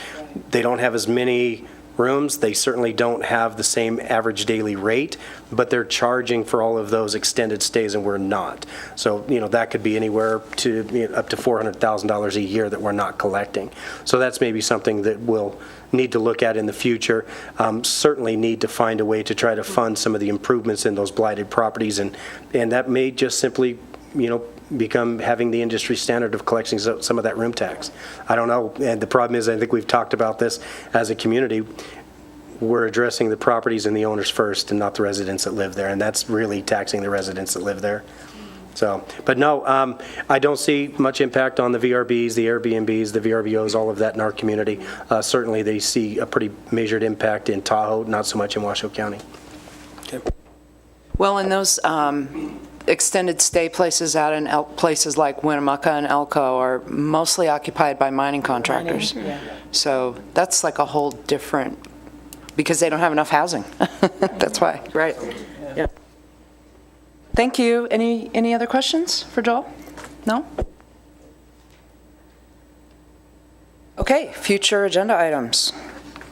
They don't have as many rooms. They certainly don't have the same average daily rate, but they're charging for all of those extended stays, and we're not. So, that could be anywhere to up to $400,000 a year that we're not collecting. So that's maybe something that we'll need to look at in the future. Certainly need to find a way to try to fund some of the improvements in those blighted properties, and that may just simply, become having the industry standard of collecting some of that room tax. I don't know, and the problem is, I think we've talked about this as a community, we're addressing the properties and the owners first and not the residents that live there, and that's really taxing the residents that live there. So, but no, I don't see much impact on the VRBs, the Airbnbs, the VRBOs, all of that in our community. Certainly they see a pretty measured impact in Tahoe, not so much in Washoe County. Okay. Well, in those extended stay places out in places like Winnemucca and Elko are mostly occupied by mining contractors. So that's like a whole different, because they don't have enough housing. That's why, right? Yeah. Thank you. Any other questions for Joel? No? Okay, future agenda items.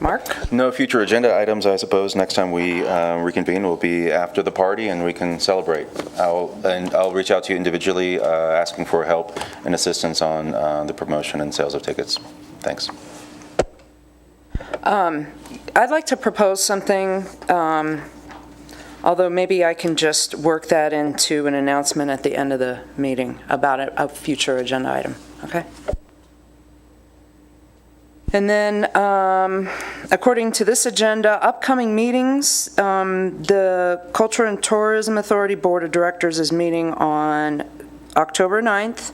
Mark? No future agenda items, I suppose. Next time we reconvene will be after the party, and we can celebrate. I'll reach out to you individually, asking for help and assistance on the promotion and sales of tickets. Thanks. I'd like to propose something, although maybe I can just work that into an announcement at the end of the meeting about a future agenda item, okay? And then, according to this agenda, upcoming meetings, the Culture and Tourism Authority Board of Directors is meeting on October 9th,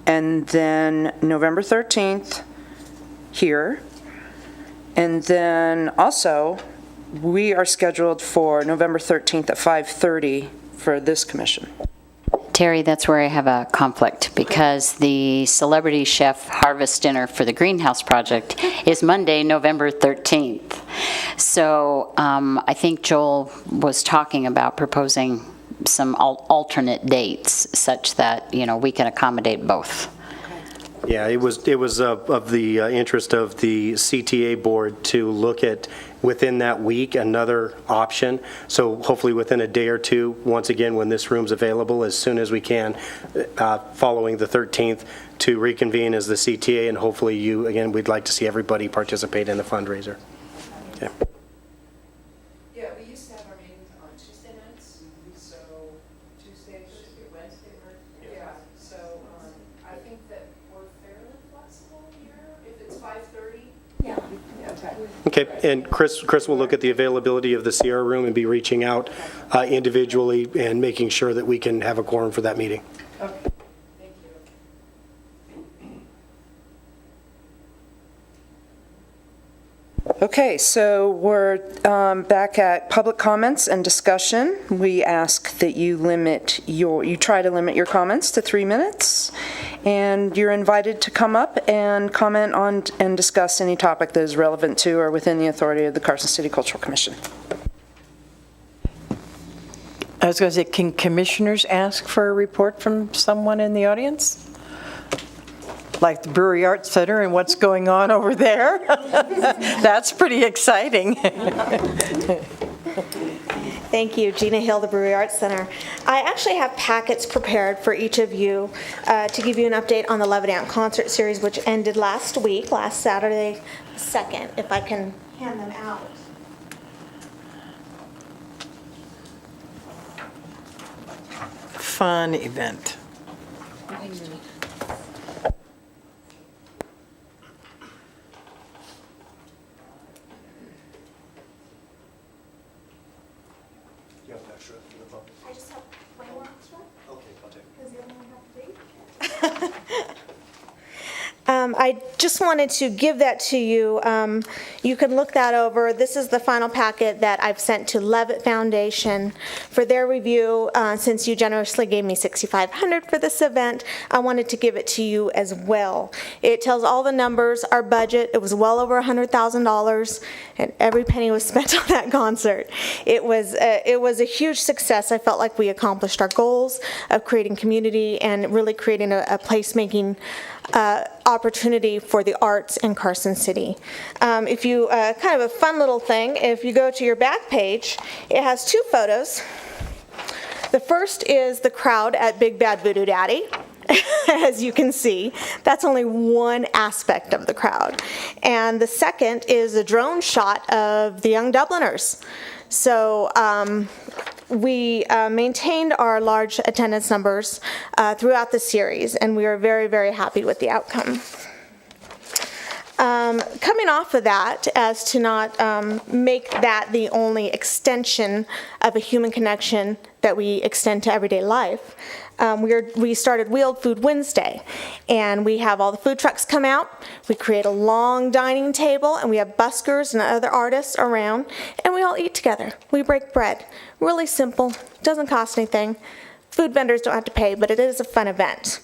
and then November 13th here. And then also, we are scheduled for November 13th at 5:30 for this commission. Terry, that's where I have a conflict, because the Celebrity Chef Harvest Dinner for the Greenhouse Project is Monday, November 13th. So I think Joel was talking about proposing some alternate dates such that, we can accommodate both. Yeah, it was of the interest of the CTA board to look at, within that week, another option. So hopefully within a day or two, once again, when this room's available, as soon as we can, following the 13th, to reconvene as the CTA, and hopefully we'd like to see everybody participate in the fundraiser. Okay. Yeah, we used to have our meetings on Tuesday nights, so Tuesday, Thursday, Wednesday, yeah. So I think that we're fairly flexible here, if it's 5:30. Yeah. Okay, and Chris will look at the availability of the Sierra room and be reaching out individually and making sure that we can have a quorum for that meeting. Okay, thank you. Okay, so we're back at public comments and discussion. We ask that you try to limit your comments to 3 minutes, and you're invited to come up and comment on and discuss any topic that is relevant to or within the authority of the Carson City Cultural Commission. I was going to say, can commissioners ask for a report from someone in the audience? Like the Brewery Arts Center and what's going on over there? That's pretty exciting. Thank you, Gina Hill, the Brewery Arts Center. I actually have packets prepared for each of you to give you an update on the Levidan concert series, which ended last Saturday 2nd, if I can hand them out. Fun event. I just have one more extra. Okay, I'll take it. Because you only have 3. I just wanted to give that to you. You can look that over. This is the final packet that I've sent to Levitt Foundation for their review. Since you generously gave me $6,500 for this event, I wanted to give it to you as well. It tells all the numbers, our budget. It was well over $100,000, and every penny was spent on that concert. It was a huge success. I felt like we accomplished our goals of creating community and really creating a placemaking opportunity for the arts in Carson City. If you, kind of a fun little thing, if you go to your back page, it has two photos. The first is the crowd at Big Bad Voodoo Daddy. As you can see, that's only one aspect of the crowd. And the second is a drone shot of the Young Dubliners. So we maintained our large attendance numbers throughout the series, and we are very, very happy with the outcome. Coming off of that, as to not make that the only extension of a human connection that we extend to everyday life, we started Wheeled Food Wednesday, and we have all the food trucks come out. We create a long dining table, and we have buskers and other artists around, and we all eat together. We break bread. Really simple, doesn't cost anything. Food vendors don't have to pay, but it is a fun event.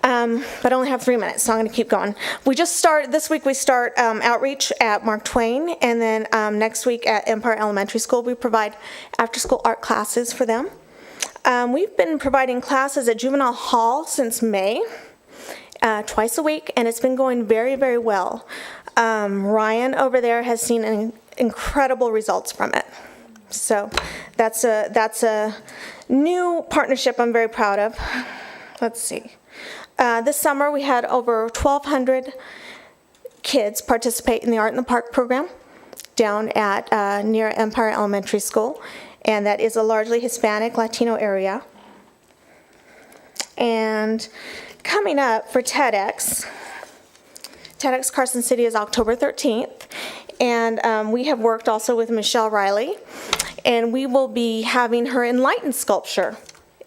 But I only have 3 minutes, so I'm going to keep going. This week we start outreach at Mark Twain, and then next week at Empire Elementary School we provide after-school art classes for them. We've been providing classes at Juvenile Hall since May, twice a week, and it's been going very, very well. Ryan over there has seen incredible results from it. So that's a new partnership I'm very proud of. Let's see. This summer we had over 1,200 kids participate in the Art in the Park program down at near Empire Elementary School, and that is a largely Hispanic Latino area. And coming up for TEDx Carson City is October 13th, and we have worked also with Michelle Riley, and we will be having her Enlighten sculpture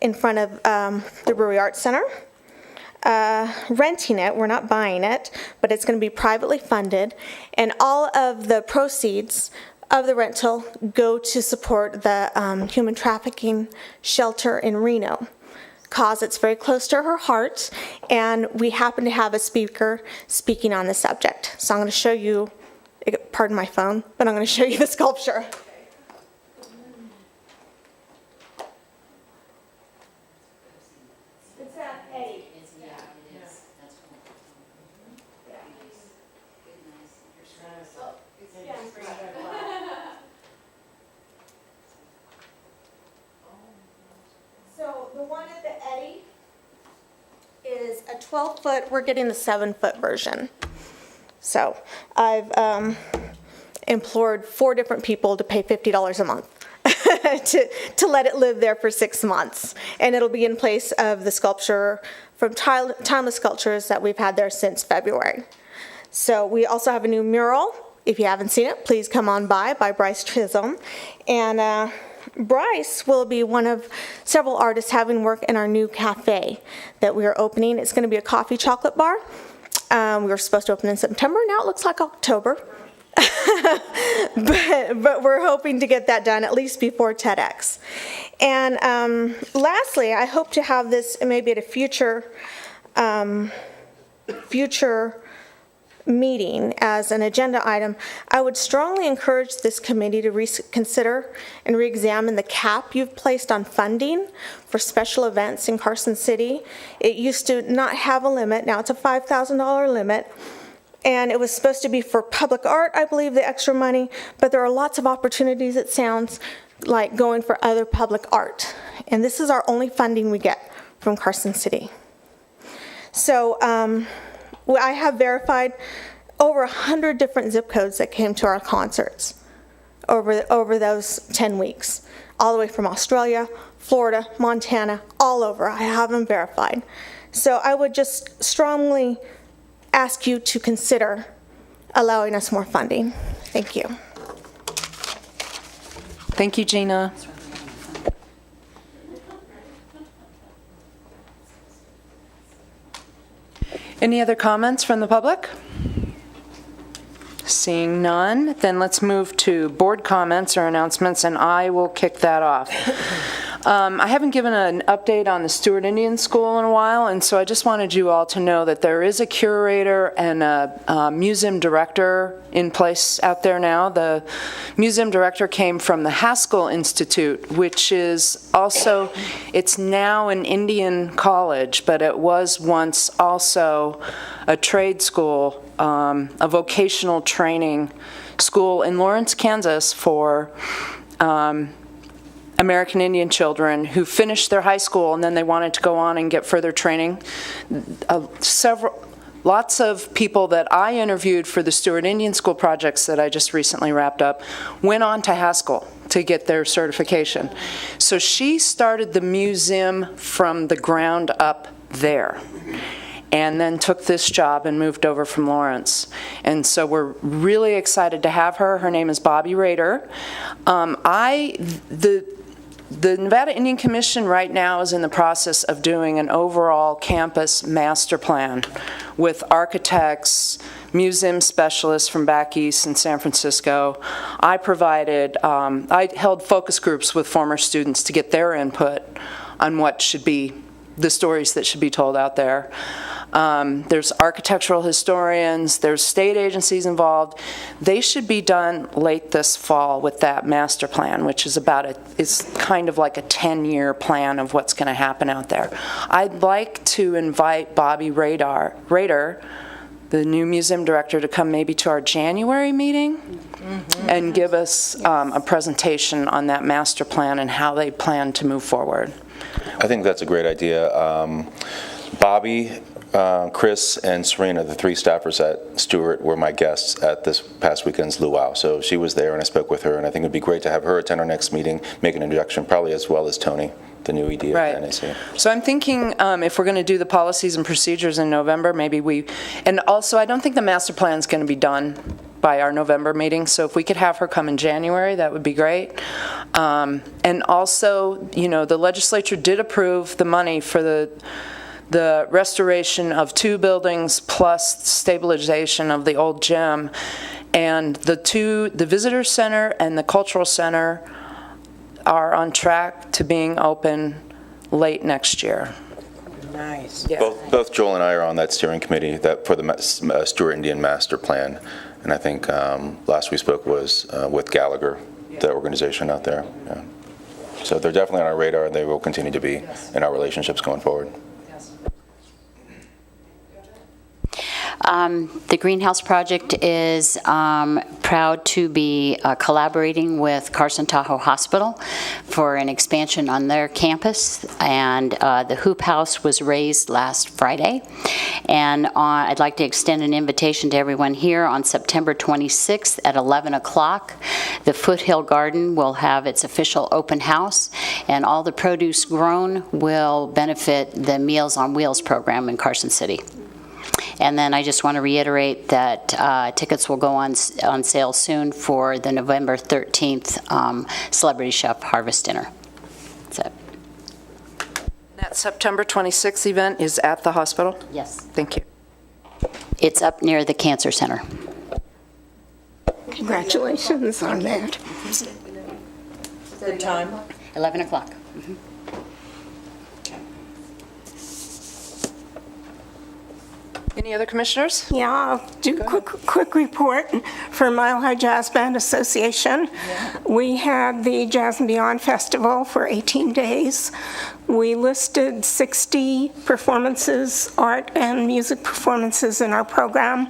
in front of the Brewery Arts Center. Renting it, we're not buying it, but it's going to be privately funded, and all of the proceeds of the rental go to support the human trafficking shelter in Reno, cause it's very close to her heart, and we happen to have a speaker speaking on the subject. So I'm going to show you, pardon my phone, but I'm going to show you the sculpture. So the one at the Eddy is a 12-foot, we're getting the 7-foot version. So I've implored 4 different people to pay $50 a month to let it live there for 6 months. And it'll be in place of the sculpture from Timeless Sculptures that we've had there since February. So we also have a new mural. If you haven't seen it, please come on by Bryce Chisholm. And Bryce will be one of several artists having work in our new cafe that we are opening. It's going to be a coffee chocolate bar. We were supposed to open in September. Now it looks like October. but we're hoping to get that done at least before TEDx. And lastly, I hope to have this maybe at a future meeting as an agenda item. I would strongly encourage this committee to reconsider and re-examine the cap you've placed on funding for special events in Carson City. It used to not have a limit. Now it's a $5,000 limit. And it was supposed to be for public art, I believe, the extra money, but there are lots of opportunities, it sounds like, going for other public art. And this is our only funding we get from Carson City. So I have verified over 100 different zip codes that came to our concerts over those 10 weeks, all the way from Australia, Florida, Montana, all over. I have them verified. So I would just strongly ask you to consider allowing us more funding. Thank you. Thank you, Gina. Any other comments from the public? Seeing none, then let's move to board comments or announcements, and I will kick that off. I haven't given an update on the Stewart Indian School in a while, and so I just wanted you all to know that there is a curator and a museum director in place out there now. The museum director came from the Haskell Institute, which is also, it's now an Indian college, but it was once also a trade school, a vocational training school in Lawrence, Kansas for American Indian children who finished their high school and then they wanted to go on and get further training. Lots of people that I interviewed for the Stewart Indian School projects that I just recently wrapped up went on to Haskell to get their certification. So she started the museum from the ground up there, and then took this job and moved over from Lawrence. And so we're really excited to have her. Her name is Bobby Rader. The Nevada Indian Commission right now is in the process of doing an overall campus master plan with architects, museum specialists from back east in San Francisco. I held focus groups with former students to get their input on what should be the stories that should be told out there. There's architectural historians, there's state agencies involved. They should be done late this fall with that master plan, which is it's kind of like a 10-year plan of what's going to happen out there. I'd like to invite Bobby Rader, the new museum director, to come maybe to our January meeting and give us a presentation on that master plan and how they plan to move forward. I think that's a great idea. Bobby, Chris, and Serena, the three staffers at Stewart, were my guests at this past weekend's luau. So she was there, and I spoke with her, and I think it would be great to have her attend our next meeting, make an introduction, probably as well as Tony, the new ED at the NAC. So I'm thinking if we're going to do the policies and procedures in November, and also I don't think the master plan is going to be done by our November meeting, so if we could have her come in January, that would be great. And also, the legislature did approve the money for the restoration of 2 buildings plus stabilization of the old gym, and the visitor center and the cultural center are on track to being open late next year. Nice. Yeah. Both Joel and I are on that steering committee for the Stewart Indian Master Plan, and I think last we spoke was with Gallagher, the organization out there. Yeah. So they're definitely on our radar, and they will continue to be in our relationships going forward. The Greenhouse Project is proud to be collaborating with Carson Tahoe Hospital for an expansion on their campus, and the Hoop House was raised last Friday. And I'd like to extend an invitation to everyone here on September 26th at 11 o'clock. The Foothill Garden will have its official open house, and all the produce grown will benefit the Meals on Wheels program in Carson City. And then I just want to reiterate that tickets will go on sale soon for the November 13th Celebrity Chef Harvest Dinner. That's it. That September 26th event is at the hospital? Yes. Thank you. It's up near the Cancer Center. Congratulations on that. Good time. 11 o'clock. Any other commissioners? Yeah, I'll do a quick report for Mile High Jazz Band Association. We had the Jazz and Beyond Festival for 18 days. We listed 60 performances, art and music performances in our program.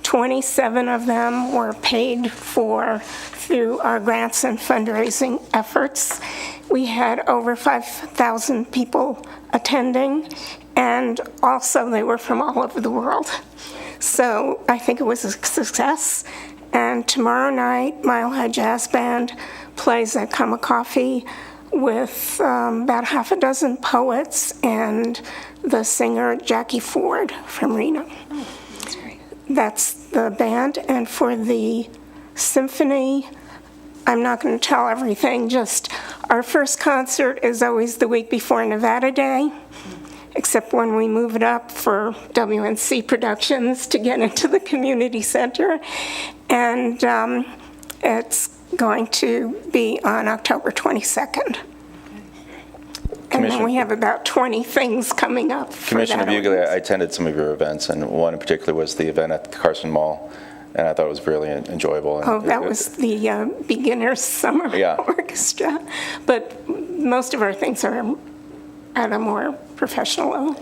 27 of them were paid for through our grants and fundraising efforts. We had over 5,000 people attending, and also they were from all over the world. So I think it was a success. And tomorrow night, Mile High Jazz Band plays at Come a Coffee with about half a dozen poets and the singer Jackie Ford from Reno. Oh, that's great. That's the band. And for the symphony, I'm not going to tell everything, just our first concert is always the week before Nevada Day, except when we move it up for WNC Productions to get into the community center. And it's going to be on October 22nd. And then we have about 20 things coming up for Commissioner that Bugley, audience. I attended some of your events, and one in particular was the event at the Carson Mall, and I thought it was really enjoyable. And Oh, that was the Beginners Summer Yeah. Orchestra. But most of our things are at a more professional level.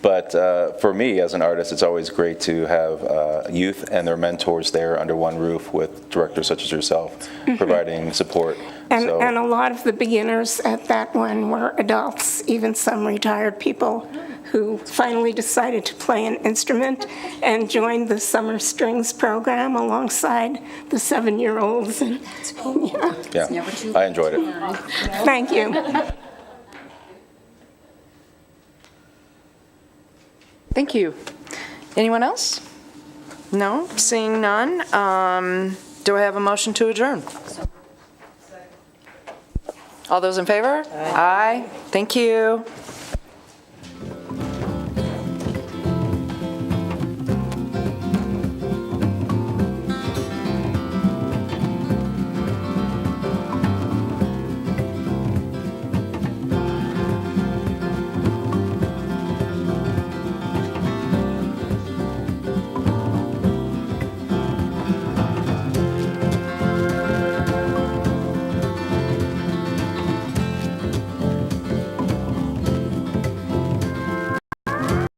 But for me, as an artist, it's always great to have youth and their mentors there under one roof with directors such as yourself, providing support. And a lot of the beginners at that one were adults, even some retired people who finally decided to play an instrument and joined the summer strings program alongside the 7-year-olds. And, Yeah, I enjoyed it. Thank you. Thank you. Anyone else? No? Seeing none, do I have a motion to adjourn? All those in favor? Aye. Thank you.